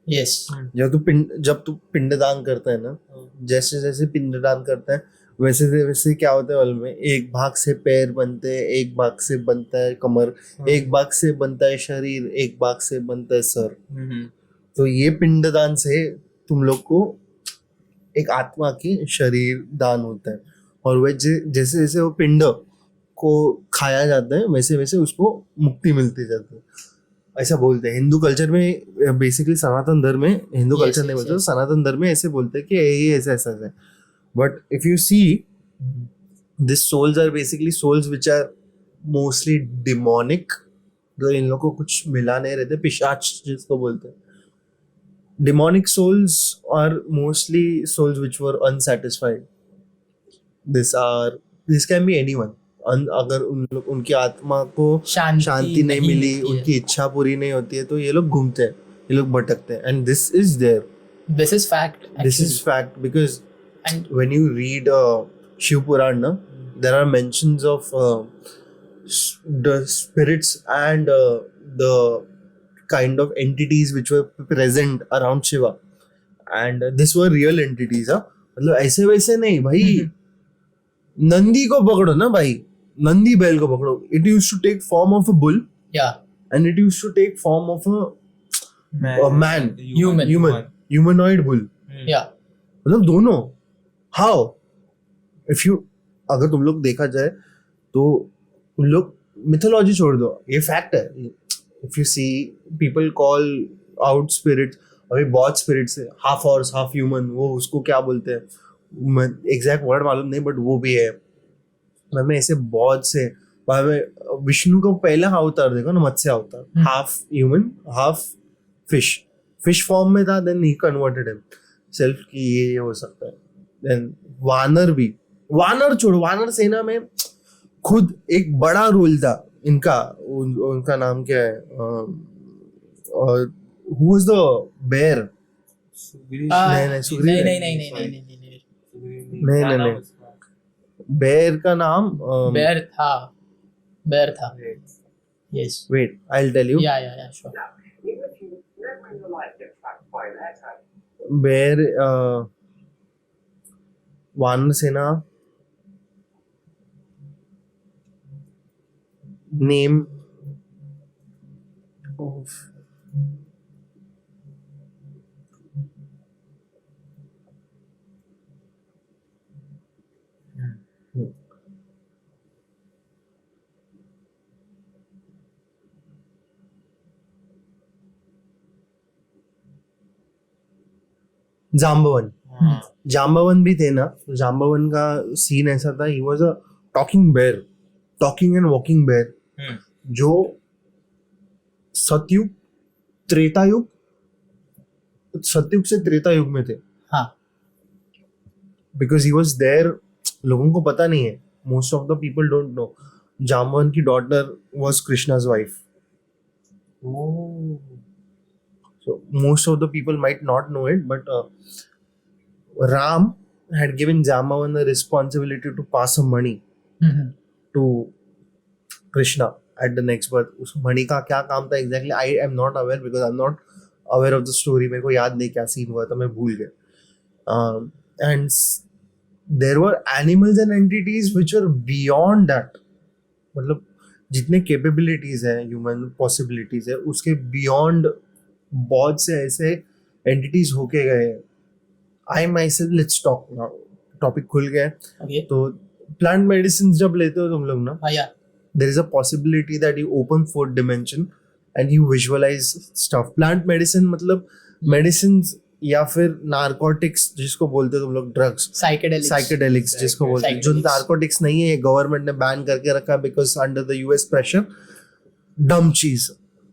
Yes. जब तू पिंडदान करता है ना, जैसे जैसे पिंडदान करता है वैसे क्या होता है, वल में एक भाग से पैर बनते हैं, एक भाग से बनता है कमर, एक भाग से बनता है शरीर, एक भाग से बनता है सर. तो ये पिंडदान से तुम लोग को एक आत्मा की शरीर दान होता है. और वह जैसे जैसे वो पिंड को खाया जाता है वैसे वैसे उसको मुक्ति मिलती जाती है, ऐसा बोलते हैं. हिंदू कल्चर में बेसिकली सनातन धर्म में, हिंदू कल्चर नहीं बोलते, सनातन धर्म में ऐसे बोलते हैं कि ये ऐसा ऐसा है. But if you see, these souls are basically souls which are mostly demonic. तो इन लोगों को कुछ मिला नहीं रहते, पिशाच जिसको बोलते हैं. Demonic souls are mostly souls which were unsatisfied. This can be anyone. अगर उनकी आत्मा को शांति नहीं मिली, उनकी इच्छा पूरी नहीं होती है, तो ये लोग घूमते हैं. ये लोग भटकते हैं. And this is there. This is fact. This is fact because And when you read Shiv Puran, na, there are mentions of the spirits and the kind of entities which were present around Shiva, and these were real entities. मतलब ऐसे वैसे नहीं भाई. नंदी को पकड़ो ना भाई, नंदी बैल को पकड़ो. It used to take form of a bull yeah, and it used to take form of a man, humanoid bull. yeah. मतलब दोनों. How? If you अगर तुम लोग देखा जाए तो तुम लोग मिथोलॉजी छोड़ दो, ये फैक्ट है. If you see people call out spirits, अभी बहुत spirits है, half horse half human, वो उसको क्या बोलते हैं, एग्जैक्ट वर्ड मालूम नहीं, बट वो भी है. हमें ऐसे बहुत से विष्णु का पहला अवतार देखो ना, Matsya avatar, half human half fish form में था. Then he converted himself की ये हो सकता है. देन वानर भी, वानर छोड़ो, वानर सेना में खुद एक बड़ा रोल था इनका. उनका नाम क्या है, हु वाज द बेयर? नहीं, बेयर का नाम बेयर था. Yes. Wait I will tell you. Yeah, sure. Bear वानर सेना नेम ऑफ जाम्बवन. जाम्बवन भी थे ना. जाम्बवन का सीन ऐसा था, he was a talking bear, talking and walking bear, जो सतयुग से त्रेता युग में थे. हाँ. Because he was there. लोगों को पता नहीं है, most of the people don't know, Jambavan की daughter was Krishna's wife. So most of the people might not know it, but Ram had given Jambavan the responsibility to pass some money to Krishna at the next birth. उस money का क्या काम था exactly? I am not aware because I'm not aware of the story. मेरे को याद नहीं क्या scene हुआ था, मैं भूल गया. And there were animals and entities which were beyond that. मतलब जितने capabilities हैं, human possibilities है, उसके beyond बहुत से ऐसे एंटिटीज होके गए. I myself, let's talk now, topic खुल गया. Okay. तो प्लांट मेडिसिन जब लेते हो तुम लोग ना, Yeah. There is a possibility that you open fourth dimension and you visualise stuff. Plant medicine मतलब मेडिसिन या फिर नार्कोटिक्स जिसको बोलते हो तुम लोग, ड्रग्स, साइकेडेलिक्स जिसको बोलते हैं. जो नार्कोटिक्स नहीं है, ये गवर्नमेंट ने बैन करके रखा because under the US pressure. डम चीज.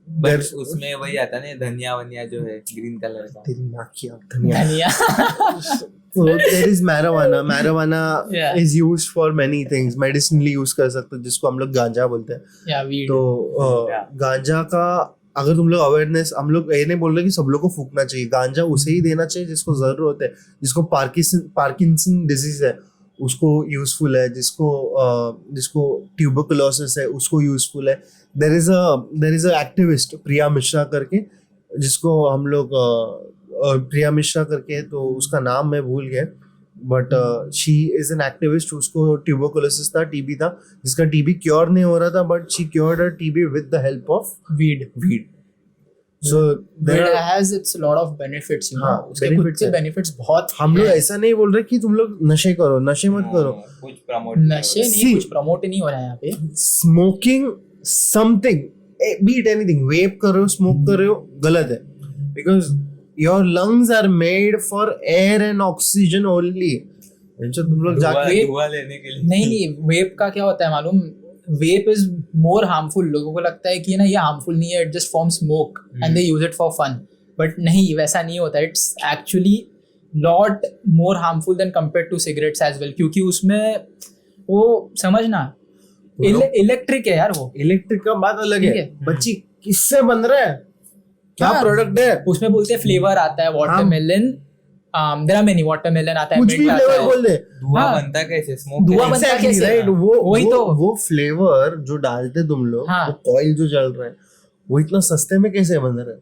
बट उसमें वही आता ना, धनिया वनिया जो है ग्रीन कलर का. तेरी नाकिया धनिया. धनिया. So there is marijuana. Marijuana Yeah. is used for many things. Medicinally use कर सकते हैं, जिसको हम लोग गांजा बोलते हैं. Yeah, weed. तो Yeah. गांजा का अगर तुम लोग अवेयरनेस, हम लोग ये नहीं बोल रहे कि सब लोग को फूकना चाहिए. गांजा उसे ही देना चाहिए जिसको जरूरत है. जिसको पार्किंसन डिजीज है उसको यूजफुल है. जिसको ट्यूबरकुलोसिस है उसको यूजफुल है. There is a activist Priya Mishra करके, जिसको हम लोग प्रिया मिश्रा करके, तो उसका नाम मैं भूल गया, but she is an activist. उसको ट्यूबरकुलोसिस था, टीबी था, जिसका टीबी क्योर नहीं हो रहा था, but she cured her TB with the help of weed. So Weed has its lot of benefits, you know. हाँ, उसके benefits खुद से है. benefits बहुत हम लोग हैं. ऐसा नहीं बोल रहे कि तुम लोग नशे करो, नशे मत करो. कुछ प्रमोट नशे नहीं, See. कुछ प्रमोट नहीं हो रहा है यहाँ पे. Smoking something, beat anything, vape कर रहे हो, स्मोक कर रहे हो, गलत है. Because your lungs are made for air and oxygen only. तुम लोग जाके धुआं लेने के लिए. नहीं, वेप का क्या होता है मालूम? वेप इज मोर हार्मफुल. लोगों को लगता है कि ना ये हार्मफुल नहीं है, it just form smoke and they use it for fun. But नहीं, वैसा नहीं होता. It's actually lot more harmful than compare to cigarettes as well, क्योंकि उसमें वो समझना इलेक्ट्रिक है यार. वो इलेक्ट्रिक का बात अलग ठीक है. है. बच्ची किससे बन रहा है, क्या हाँ, प्रोडक्ट है? उसमें बोलते हैं फ्लेवर आता है watermelon, there are many, watermelon आता है, कुछ भी mint आता फ्लेवर है। बोल दे। धुआं हाँ। बनता कैसे, स्मोक धुआं बनता Exactly, कैसे? right? वही तो। वो फ्लेवर जो डालते तुम लोग, हाँ। वो कॉइल जो चल रहा है, वो इतना सस्ते में कैसे बन रहा है?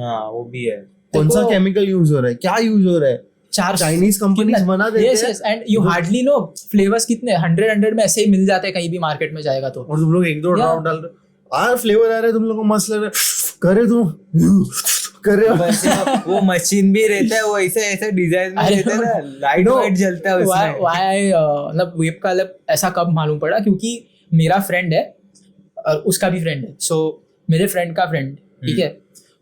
हाँ वो भी है। कौन सा देखो- केमिकल यूज हो रहा है, क्या यूज हो रहा है? चार चाइनीज कंपनीज बना देते यस हैं yes, and you hardly know flavours कितने 100 में ऐसे ही मिल जाते हैं कहीं भी मार्केट में जाएगा तो। और तुम लोग एक दो Yeah. ड्रॉप डाल रहे हो, यार फ्लेवर आ रहा है, तुम लोग को मस्त लग रहा है, करे तुम करे। वैसे वो मशीन भी रहता है, वो ऐसे ऐसे डिजाइन में अरे रहता है ना, लाइट No, वाइट जलता है why- उसमें। why, मतलब वेब का मतलब ऐसा कब मालूम पड़ा, क्योंकि मेरा फ्रेंड है और उसका भी फ्रेंड है, सो मेरे फ्रेंड का फ्रेंड, ठीक है,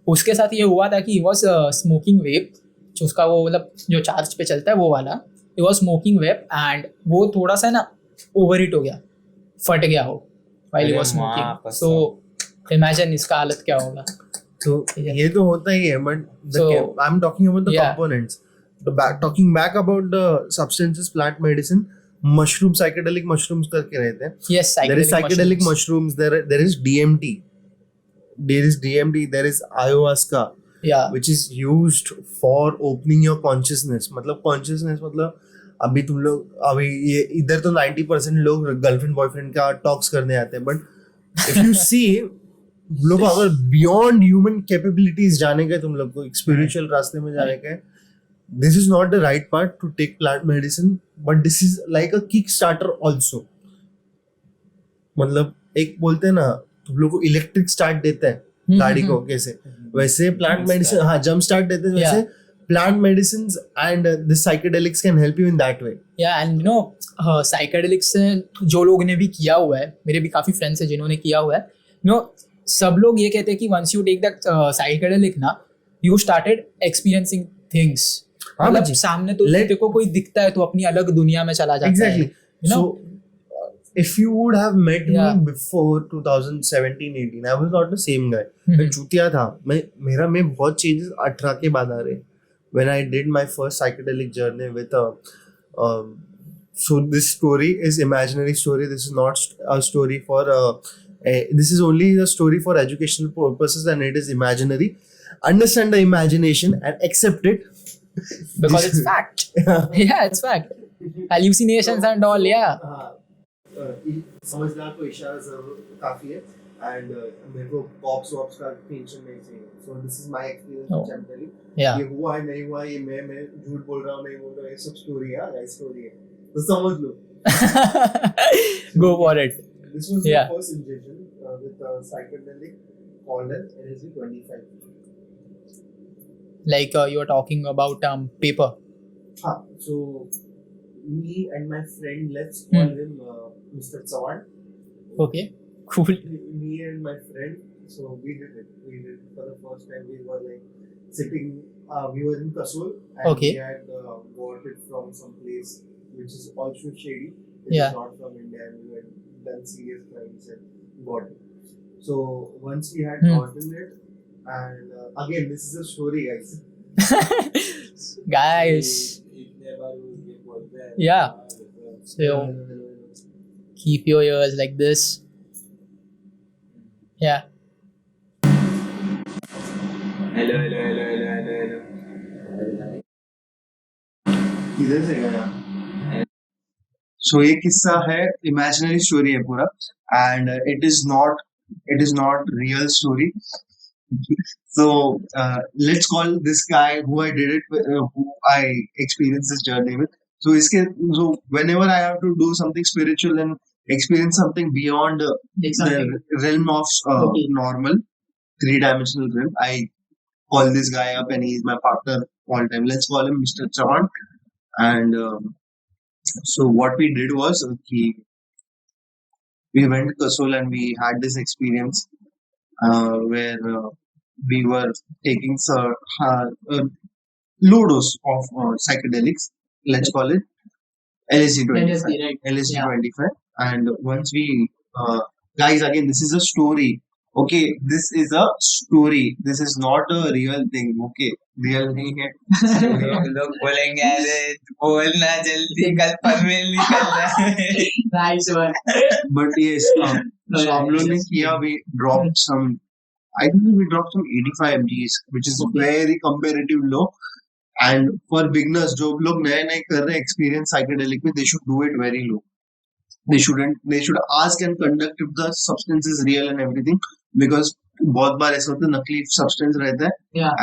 उसके साथ ये हुआ था कि ही वॉज स्मोकिंग वेब, जो उसका वो मतलब जो चार्ज पे चलता है वो वाला, he was smoking web and वो थोड़ा सा ना ओवर हीट हो गया, फट गया हो while he अरे was माँ smoking, कसम। so imagine इसका हालत क्या होगा। तो ये तो होता ही है, but So, I am talking about the yeah. Components, talking back about the substances, plant medicine, mushroom, psychedelic mushrooms करके रहते हैं। Yes, There is psychedelic mushrooms. There is DMT. There is ayahuasca, yeah, which is used for opening your consciousness. मतलब consciousness मतलब अभी तुम लोग अभी ये इधर तो 90% लोग गर्लफ्रेंड बॉयफ्रेंड का टॉक्स करने आते हैं, बट इफ यू सी लोग अगर बियॉन्ड ह्यूमन कैपेबिलिटीज जाने का, तुम लोग को स्पिरिचुअल रास्ते में जाने का है, this is not the right part to take plant medicine, but this is like a kick starter also. मतलब एक बोलते हैं ना, तुम लोग को इलेक्ट्रिक स्टार्ट देता है गाड़ी को कैसे, वैसे प्लांट मेडिसिन, हाँ जंप स्टार्ट देते हैं, वैसे plant medicine and this psychedelics can help you in that way. या एंड यू नो साइकेडेलिक्स से जो लोग ने भी किया हुआ है, मेरे भी काफी फ्रेंड्स हैं जिन्होंने किया हुआ है, नो सब लोग ये कहते हैं कि once you take that psychedelic ना, यू स्टार्टेड एक्सपीरियंसिंग थिंग्स, हाँ मतलब भाजी। सामने तो Let- देखो कोई दिखता है तो अपनी अलग दुनिया में चला जाता Exactly. है, you know? So, if you would have met Yeah. me before 2017-18, I was not the same guy. मैं हम्म। चूतिया था, मैं बहुत चेंजेस 18 के बाद आ रहे, when I did my first psychedelic journey with so this story is imaginary story. This is not a story for this is only a story for educational purposes, and it is imaginary. Understand the imagination and accept it. Because it's fact. Yeah, it's fact. Hallucinations and all, yeah. समझदार को इशारा जरूर काफी है, and मेरे को pops wasps का tension नहीं चाहिए। So this is my experience Oh. Which I am telling. Yeah. ये हुआ है नहीं हुआ, ये मैं झूठ बोल रहा हूँ नहीं बोल रहा हूँ, ये सब स्टोरी है, गाइस स्टोरी है, तो समझ लो। Go for it. This was Yeah. the first injection with psychedelic called as LSD-25. Like you were talking about paper. हाँ, so me and my friend, let's call him Mr. Chavan. Okay. Cool. Me and my friend, so we did it. We did it for the first time. We were like sitting, we were in Kasol, and Okay. we had bought it from some place which is also shady. It Yeah. is not from India, and we had done serious crimes and bought it. So once we had gotten it, and again, this is a story, guys. Guys. Yeah. So keep your ears like this. Yeah. Hello hello hello hello hello hello. किधर से गया? सो ये किस्सा है, imaginary story है पूरा, and it is not real story. So let's call this guy who I did it with, who I experienced this journey with. So whenever I have to do something spiritual and experience something beyond the realm of normal 3-dimensional realm, I call this guy up, and he's my partner all time. Let's call him Mr. Chavan. And so what we did was we went to Kasol and we had this experience where we were taking low dose of psychedelics. Let's call it LSD-25. right. LSD-25. And once we guys, again, this is a story. Okay, this is a story. This is not a real thing. Okay, real नहीं है. लोग बोलेंगे अरे बोलना जल्दी, कल पनवेल निकलना है। Nice one. But yes, so हम लोग ने किया, we dropped some I think we dropped some 85 mgs, which is very comparative low. And for beginners, जो लोग नए नए कर रहे हैं experience psychedelic में, they should do it very low. They should ask and conduct if the substance is real and everything, because बहुत बार ऐसा होता है नकली substance रहता है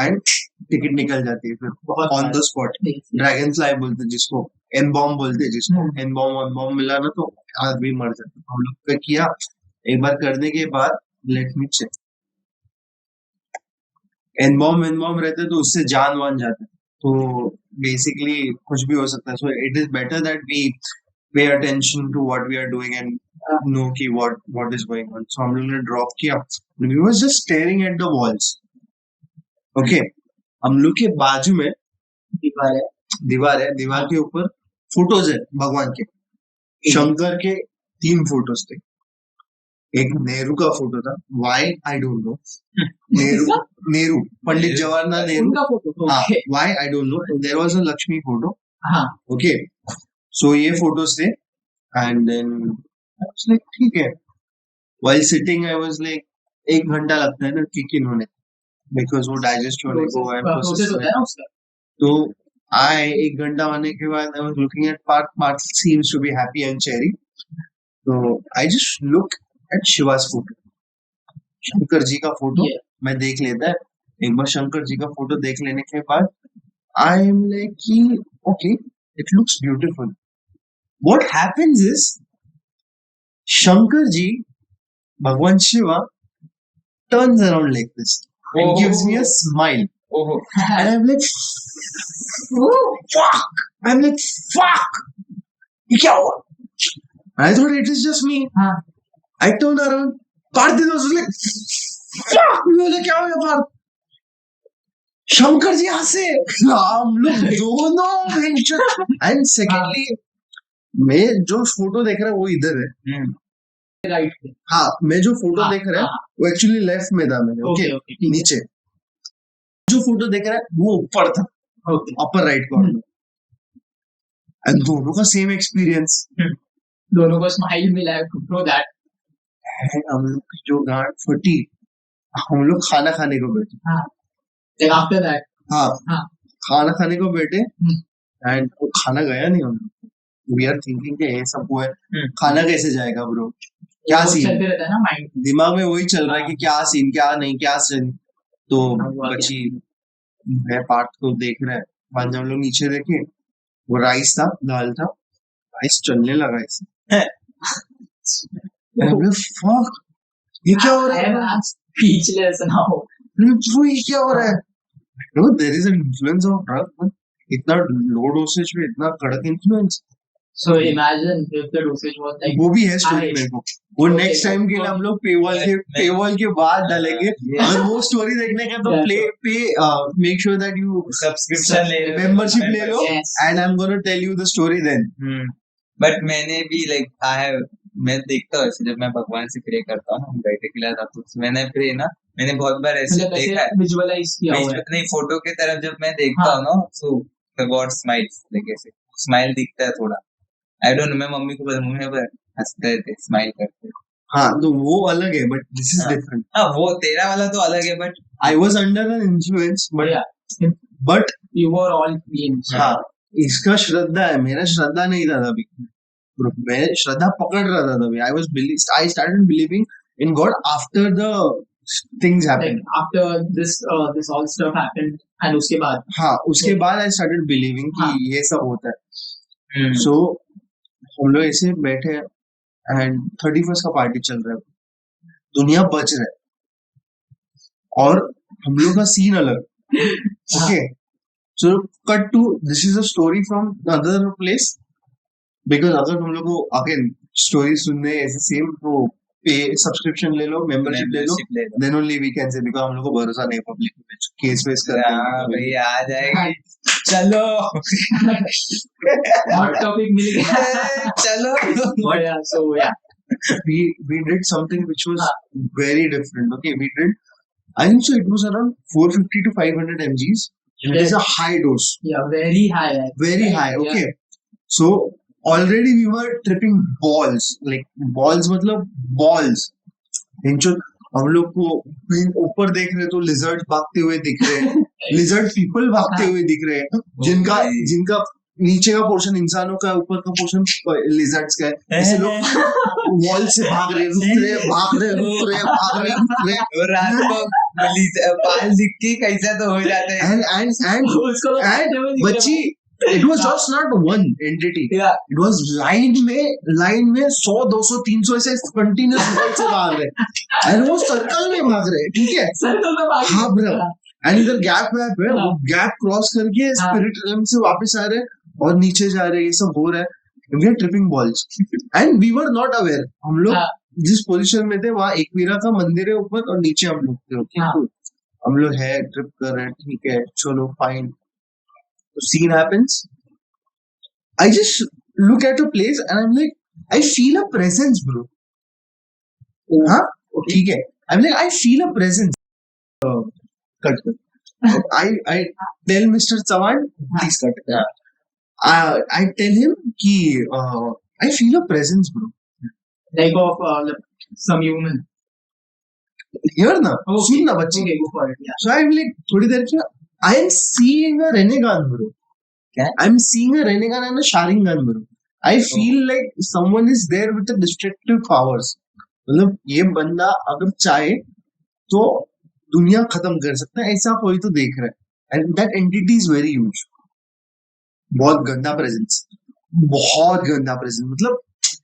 and टिकट निकल जाती है फिर on the spot. Dragon fly बोलते हैं जिसको, एनबॉम बोलते हैं जिसको, एनबॉम मिला ना तो आदमी मर जाता है. हम लोग क्या किया, एक बार करने के बाद लेट मी चेक, एनबॉम रहते हैं तो उससे जान वान जाता है, तो बेसिकली कुछ भी हो सकता है. So it is better that we pay attention to what we are doing and know कि what is going on. So हम लोग ने ड्रॉप किया, we was just staring at the walls. Okay, हम लोग के बाजू में दीवार है, दीवार के ऊपर फोटोज है भगवान के. शंकर के 3 फोटोज थे. एक नेहरू का फोटो था, why I don't know. Nehru Pandit Jawaharlal Nehru, why I don't know. There was a Lakshmi photo. Okay, so ये फोटोज थे. And then I was like ठीक है, while sitting I was like 1 घंटा लगता है ना किक इन होने, बिकॉज वो डाइजेस्ट होने को प्रोसेस होता है ना उसका. तो आई 1 घंटा होने के बाद I was looking at Parth seems to be happy and cheery. तो I just look at Shiva's photo, Shankar ji का फोटो मैं देख लेता है. एक बार शंकर जी का फोटो देख लेने के बाद आई एम लाइक कि okay, it looks beautiful. What happens is Shankar ji, भगवान Shiva turns around like this and gives me a smile. And I'm like fuck, ये क्या हुआ? I thought it is just me. I turned around, Parth was like fuck, बोले क्या हो गया पार्थ? शंकर जी हंसे, हम लोग दोनों. एंड सेकेंडली मैं जो फोटो देख रहा है वो इधर है, राइट. हाँ, मैं जो फोटो देख रहा है वो एक्चुअली लेफ्ट में था मैंने. ओके, नीचे जो फोटो देख रहा है वो ऊपर था, अपर राइट कॉर्नर. एंड दोनों का सेम एक्सपीरियंस, दोनों को स्माइल मिला है थ्रू दैट. हम लोग की जो गांड फटी, हम लोग खाना खाने को बैठे. आफ्टर दैट खाना खाने को बैठे एंड वो खाना गया नहीं. हम लोग वी आर थिंकिंग कि ये सब हुआ है, खाना कैसे जाएगा ब्रो, क्या सीन रहता है ना माइंड, दिमाग में वही चल रहा है कि क्या सीन, क्या नहीं, क्या सीन. तो बची मैं पार्ट को देख रहा है. बाद हम लोग नीचे देखे, वो राइस था, दाल था, राइस चलने लगा ऐसे. फक, ये क्या हो रहा है? Speechless now. वो ये क्या हो रहा है? No, there is an influence of drug. इतना लो डोसेज में इतना कड़क influence. So imagine if the dosage was like, वो भी है स्टोरी मेरे को. वो नेक्स्ट टाइम के लिए हम लोग पेवॉल के बाद डालेंगे. अगर वो स्टोरी देखने का तो make sure that you subscription ले लो, मेंबरशिप ले लो, and I am gonna tell you the story then. But मैंने भी मैं देखता हूँ ऐसे, जब मैं भगवान से प्रे करता हूँ, बैठे के लिए तो मैंने बहुत बार ऐसे देखा है, विजुअलाइज किया हुआ है. नहीं, फोटो के तरफ जब मैं देखता हूँ ना, so the God smiles, like ऐसे स्माइल दिखता है थोड़ा. आई डोंट नो, मैं मम्मी को हंसते थे, स्माइल करते. हाँ, तो वो अलग है, बट दिस इज डिफरेंट. हाँ, वो तेरा वाला तो अलग है, but I was under an influence, but you were all clean. हाँ, इसका श्रद्धा है, मेरा श्रद्धा नहीं था तभी. मैं श्रद्धा पकड़ रहा था तभी. I started believing in God after the things happened. Like after this all stuff happened, and उसके बाद. हाँ, उसके बाद I started believing कि ये सब होता है. So हम लोग ऐसे बैठे एंड 31st का पार्टी चल रहा है, दुनिया बच रहा है और हम लोग का सीन अलग. Okay, so cut to, this is a story from other place. Because अगर तुम लोग को अगेन स्टोरी सुनने ऐसे सेम, तो पे सब्सक्रिप्शन ले लो, मेंबरशिप ले लो, then only we can say. Because हम लोग को भरोसा नहीं पब्लिक में केस वेस कर भाई आ जाएगी. चलो हॉट टॉपिक मिल गया. चलो. So yeah, we did something which was very different. Okay, we did, I think so it was around 450 to 500 mgs. It is a high dose. Yeah, very high. Very high. Okay, so already we were tripping balls, like balls, मतलब balls. हम लोग को कहीं ऊपर देख रहे तो lizard भागते हुए दिख रहे हैं, लिजर्ड पीपल भागते हुए दिख रहे हैं, जिनका जिनका नीचे का पोर्शन इंसानों का, ऊपर का पोर्शन लिजर्ड्स का है। ऐसे लोग वॉल से भाग रहे, रुक रहे, भाग रहे, रुक रहे, भाग रहे, रुक रहे, और रात को पाल दिख के कैसा तो हो जाता है। and बच्ची, it was just not one entity, it was line में 100 200 300 ऐसे कंटिन्यूस वॉल से भाग रहे, and वो सर्कल में भाग रहे, ठीक है, सर्कल में भाग हाँ ब्रो, एंड इधर गैप है, वो गैप क्रॉस करके स्पिरिट रियल्म से वापस आ रहे और नीचे जा रहे, ये सब हो रहा है, we are tripping balls and we were not aware. हम लोग जिस पोजीशन में थे वहाँ एकवीरा का मंदिर है ऊपर और नीचे हम लोग थे, ओके, हम लोग है ट्रिप कर रहे हैं, ठीक है, चलो fine. Scene happens, I just look at a place and I'm like, I feel a presence, bro. हाँ, ठीक है, I'm like, I feel a presence. Cut. I tell Mr. Chavan, please cut. I tell him कि I feel a presence, bro. Like of some human. Hear ना, सुन ना बच्चे। Okay, go for it. Yeah. So I'm like, थोड़ी देर के, I am seeing a Renegan, bro. I'm seeing a Renegan and a Sharingan, bro. I feel like someone is there with the destructive powers. मतलब ये बंदा अगर चाहे तो दुनिया खत्म कर सकता है, ऐसा कोई तो देख रहा है। And that entity is very huge. बहुत गंदा प्रेजेंस, बहुत गंदा प्रेजेंस, मतलब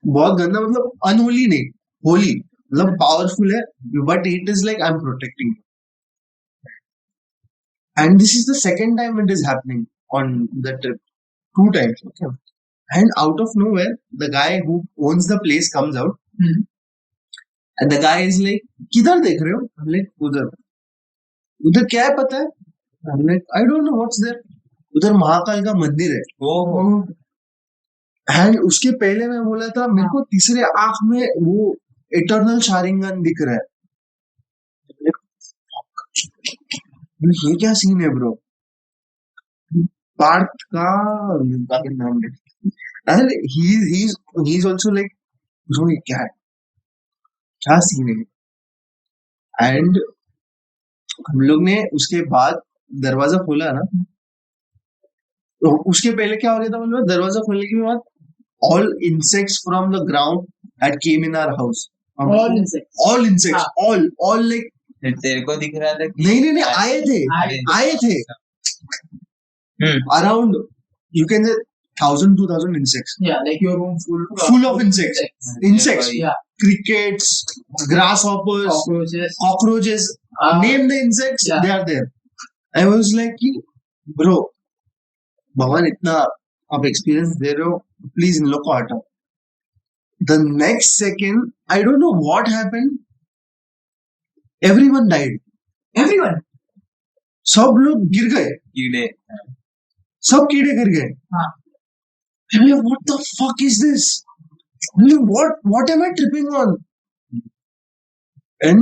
बहुत गंदा, मतलब अनहोली नहीं, होली, मतलब पावरफुल है, but it is like I'm protecting you. And this is the second time it is happening on the trip. 2 times, okay. And out of nowhere, the guy who owns the place comes out. And the guy is like, किधर देख रहे हो? I'm like, उधर। उधर क्या है पता है? I'm like, I don't know what's there. उधर महाकाल का मंदिर है। And उसके पहले मैं बोला था, मेरे को तीसरे आंख में वो इटर्नल शारिंगन दिख रहा है। ये क्या सीन है ब्रो? पार्थ का नाम है, and he's also like, bro ये क्या है, क्या सीन है? एंड हम लोग ने उसके बाद दरवाजा खोला ना, तो उसके पहले क्या हो गया था, मतलब दरवाजा खोलने के बाद all insects from the ground had came in our house. All insects. all like, तेरे को दिख रहा था कि नहीं आए थे around, you can say 1000 2000 insects. Yeah, like your room full of insects. Yeah. Crickets, grasshoppers, cockroaches, name the insects, yeah. They are there. I was like, bro, भगवान इतना आप एक्सपीरियंस दे रहे हो, प्लीज इन लोग को हटाओ। The next second, I don't know what happened, everyone died. Everyone. सब लोग गिर गए, कीड़े, सब कीड़े गिर गए। I'm like, what the fuck is this? I'm like, what am I tripping on? And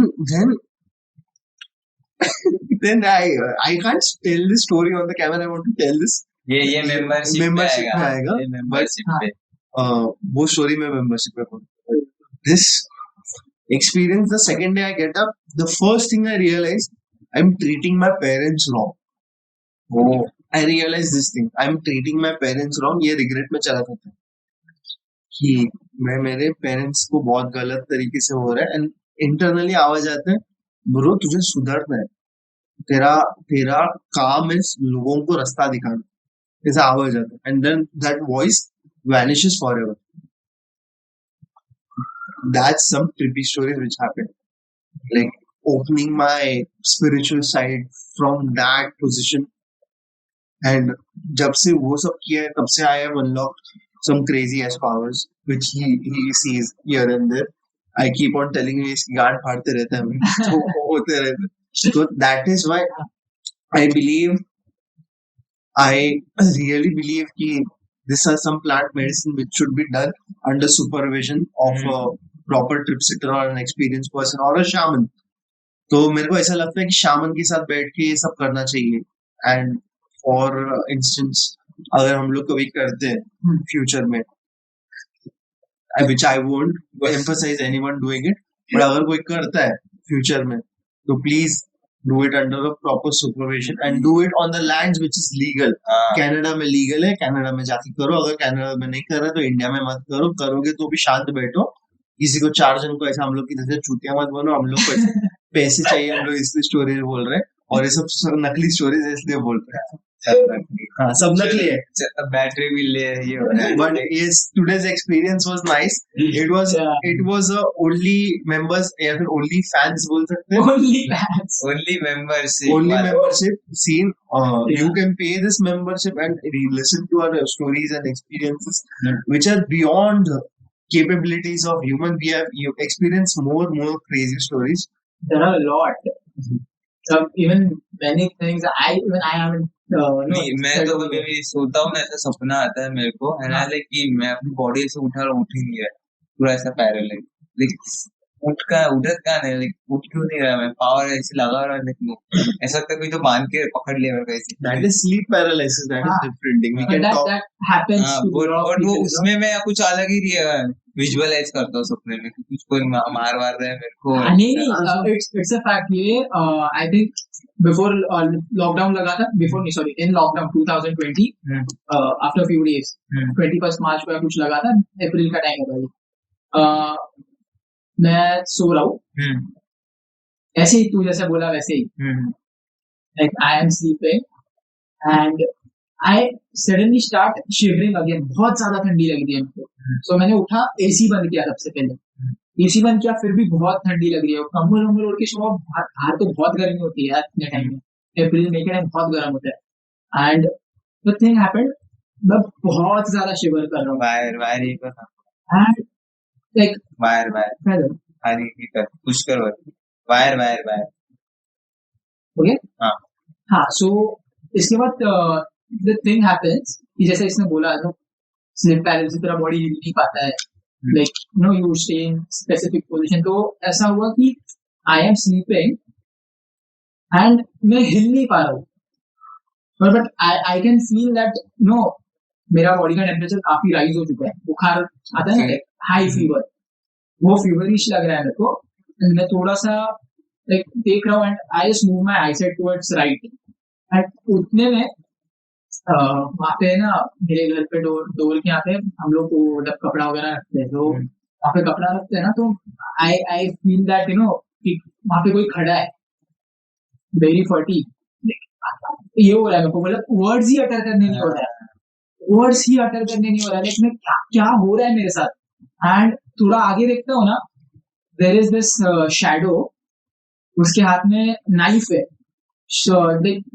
then I can't tell this story on the camera. I want to tell this. ये मेंबरशिप में आएगा, मेंबरशिप पे वो story में membership पे। This experience, the second day I get up, the first thing I realize, I'm treating my parents wrong. Oh, I realize this thing, I'm treating my parents wrong. ये regret में चला जाता है कि मैं मेरे पेरेंट्स को बहुत गलत तरीके से हो रहा है, एंड इंटरनली आवाज आता है, ब्रो तुझे सुधरना है, तेरा काम है लोगों को रास्ता दिखाना, ऐसा आवाज आता है, and then that voice vanishes forever. That's some trippy stories which happened, like opening my spiritual side from that position. And जब से वो सब किया है, तब से I have unlocked some crazy ass powers which he sees here and there. I keep on telling him इसकी गांड फाड़ते रहते हैं, तो होते रहते. So that is why I really believe कि these are some plant medicine which should be done under supervision of a proper trip sitter or an experienced person or a shaman. तो मेरे को ऐसा लगता है कि shaman के साथ बैठ के ये सब करना चाहिए. And for instance, अगर हम लोग कभी करते हैं फ्यूचर में, which I won't emphasize anyone doing it, but अगर कोई करता है फ्यूचर में, तो please do it under a proper supervision and do it on the lands which is legal. Canada में लीगल है, कनाडा में जाके करो. अगर कनाडा में नहीं कर रहे तो इंडिया में मत करो. करोगे तो भी शांत बैठो. किसी को 4 जन को ऐसा हम लोग की तरह चूतिया मत बनो. हम लोग को पैसे चाहिए, हम लोग इसलिए स्टोरीज बोल रहे हैं, और ये सब नकली स्टोरीज इसलिए बोल रहे हैं. हाँ, सब नकली है. बैटरी भी ले ये हो रहा है. But yes, today's experience was nice. It was only members या फिर only fans बोल सकते हैं. Only fans. Only membership. Only membership scene. You can pay this membership and listen to our stories and experiences which are beyond capabilities of human. We have experienced more crazy stories. There are a lot. Even many things I haven't. नहीं, मैं तो कभी भी सोता हूँ ना, ऐसा सपना आता है मेरे को, है ना, कि मैं अपनी बॉडी से उठ ही नहीं रहा, पूरा ऐसा पैरालाइज, उठ नहीं, उठ क्यों नहीं रहा मैं, पावर ऐसे लगा रहा है, लेकिन ऐसा लगता है कोई तो बांध के पकड़ लिया मेरे को. That is sleep paralysis. That is different thing. We can talk. That happens to a lot of और वो people. उसमें मैं कुछ अलग ही विजुअलाइज करता हूँ सपने में, कुछ कोई मार रहा है मेरे को. नहीं, it's a fact. ये I think before lockdown लगा था, in lockdown 2020, after a few days, 21st March को कुछ लगा था, अप्रैल का टाइम है भाई. मैं सो रहा हूँ, ऐसे ही तू जैसे बोला वैसे ही, like I am sleeping and I suddenly start shivering again. बहुत ज्यादा ठंडी लग रही है मुझको. So मैंने उठा, एसी बंद किया सबसे पहले. एसी बंद किया, फिर भी बहुत ठंडी लग रही है. कंबल ओढ़ के सो, बाहर तो बहुत गर्मी होती है यार इतने टाइम में. अप्रैल मई के टाइम बहुत गर्म होता है. एंड द थिंग हैपेंड, मैं बहुत ज्यादा शिवर कर रहा हूँ. वायर ये कर, एंड लाइक वायर हरी की कर, पुश कर वायर ओके. हाँ. हाँ, सो इसके बाद द थिंग हैपेंस कि जैसे इसने बोला ना, स्लीप पैरालिसिस, तेरा बॉडी हिल नहीं पाता है, like you stay in specific position. तो ऐसा हुआ कि आई एम स्लीपिंग एंड मैं हिल नहीं पा रहा हूँ, but I can feel that मेरा बॉडी का टेम्परेचर काफी राइज हो चुका है. बुखार आता है ना, हाई फीवर, वो फीवरिश लग रहा है मेरे को. मैं थोड़ा सा लाइक देख रहा हूँ and I just move my eyesight towards right. And उतने में वहाँ पे ना, मेरे घर पे डोर के यहाँ पे हम लोग को जब कपड़ा वगैरह रखते हैं, तो वहाँ पे कपड़ा रखते हैं ना, तो आई फील दैट कि वहाँ पे कोई खड़ा है, वेरी फटी. ये हो रहा है मेरे को, मतलब वर्ड्स ही अटर करने नहीं हो रहा है. लेकिन क्या हो रहा है मेरे साथ. एंड थोड़ा आगे देखता हूँ ना, देयर इज दिस शैडो, उसके हाथ में नाइफ है. So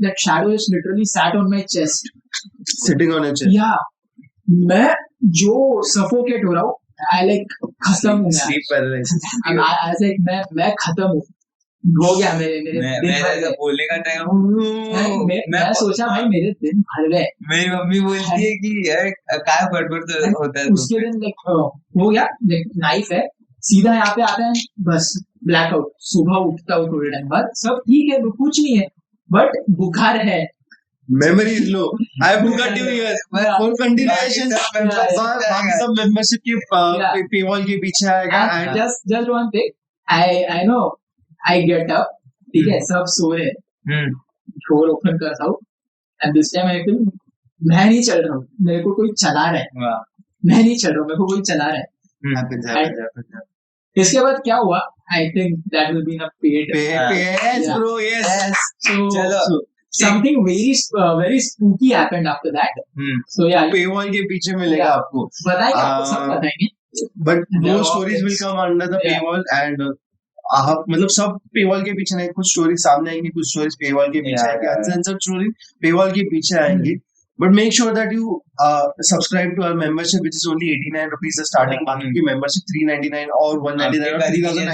that shadow is literally sat on my chest. Sitting on your chest. Yeah. मैं जो सफोकेट हो रहा हूँ, I like खत्म हूँ. Sleep paralysis. मैं खत्म हूँ, हो गया मेरे बोलने का टाइम. मैं सोचा भाई मेरे दिन भर गए. मेरी मम्मी बोलती है कि यार क्या फटफट तो होता है. उसके दिन लाइक हो गया, नाइफ है, सीधा यहाँ पे आता है, बस ब्लैकआउट. सुबह उठता हूँ थोड़े टाइम बाद, सब ठीक है, कुछ नहीं है, बट बुखार है. Memory is low. I have Bugatti here. For continuation, बाकी सब membership के paywall के पीछे आएगा. And just one thing, I know, I get up, ठीक है, सब सो रहे हैं, डोर ओपन करता हूँ, and this time I feel मैं नहीं चल रहा हूँ, मेरे को कोई चला रहा है. मैं नहीं चल रहा हूँ, मेरे को कोई चला रहा है. इसके बाद क्या हुआ, I think that will be a paid. Yes, bro, yes. So something very spooky happened after that. So yeah, paywall के पीछे मिलेगा आपको. बताएंगे, आपको सब बताएंगे. But more stories will come under the paywall and आप मतलब सब paywall के पीछे नहीं, कुछ स्टोरी सामने आएंगी, कुछ स्टोरीज paywall के पीछे आएंगी, अनसेंसर्ड स्टोरी paywall के पीछे आएंगी. But make sure that you subscribe to our membership, which is only 89 rupees the starting. बाकी की membership 399 और 199 और 3000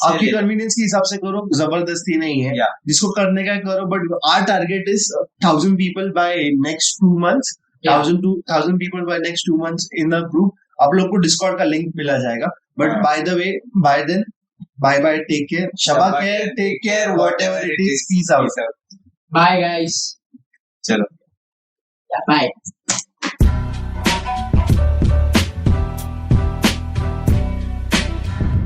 आपकी convenience के हिसाब से करो, जबरदस्ती नहीं है. जिसको करने का करो, but our target is 1000 people by next 2 months. 1000 people by next 2 months in the group. आप लोग को Discord का link मिला जाएगा. But by the way, by then, bye, take care, Shaba care, take care, whatever it is, peace out. Bye guys. चलो. Yeah, bye.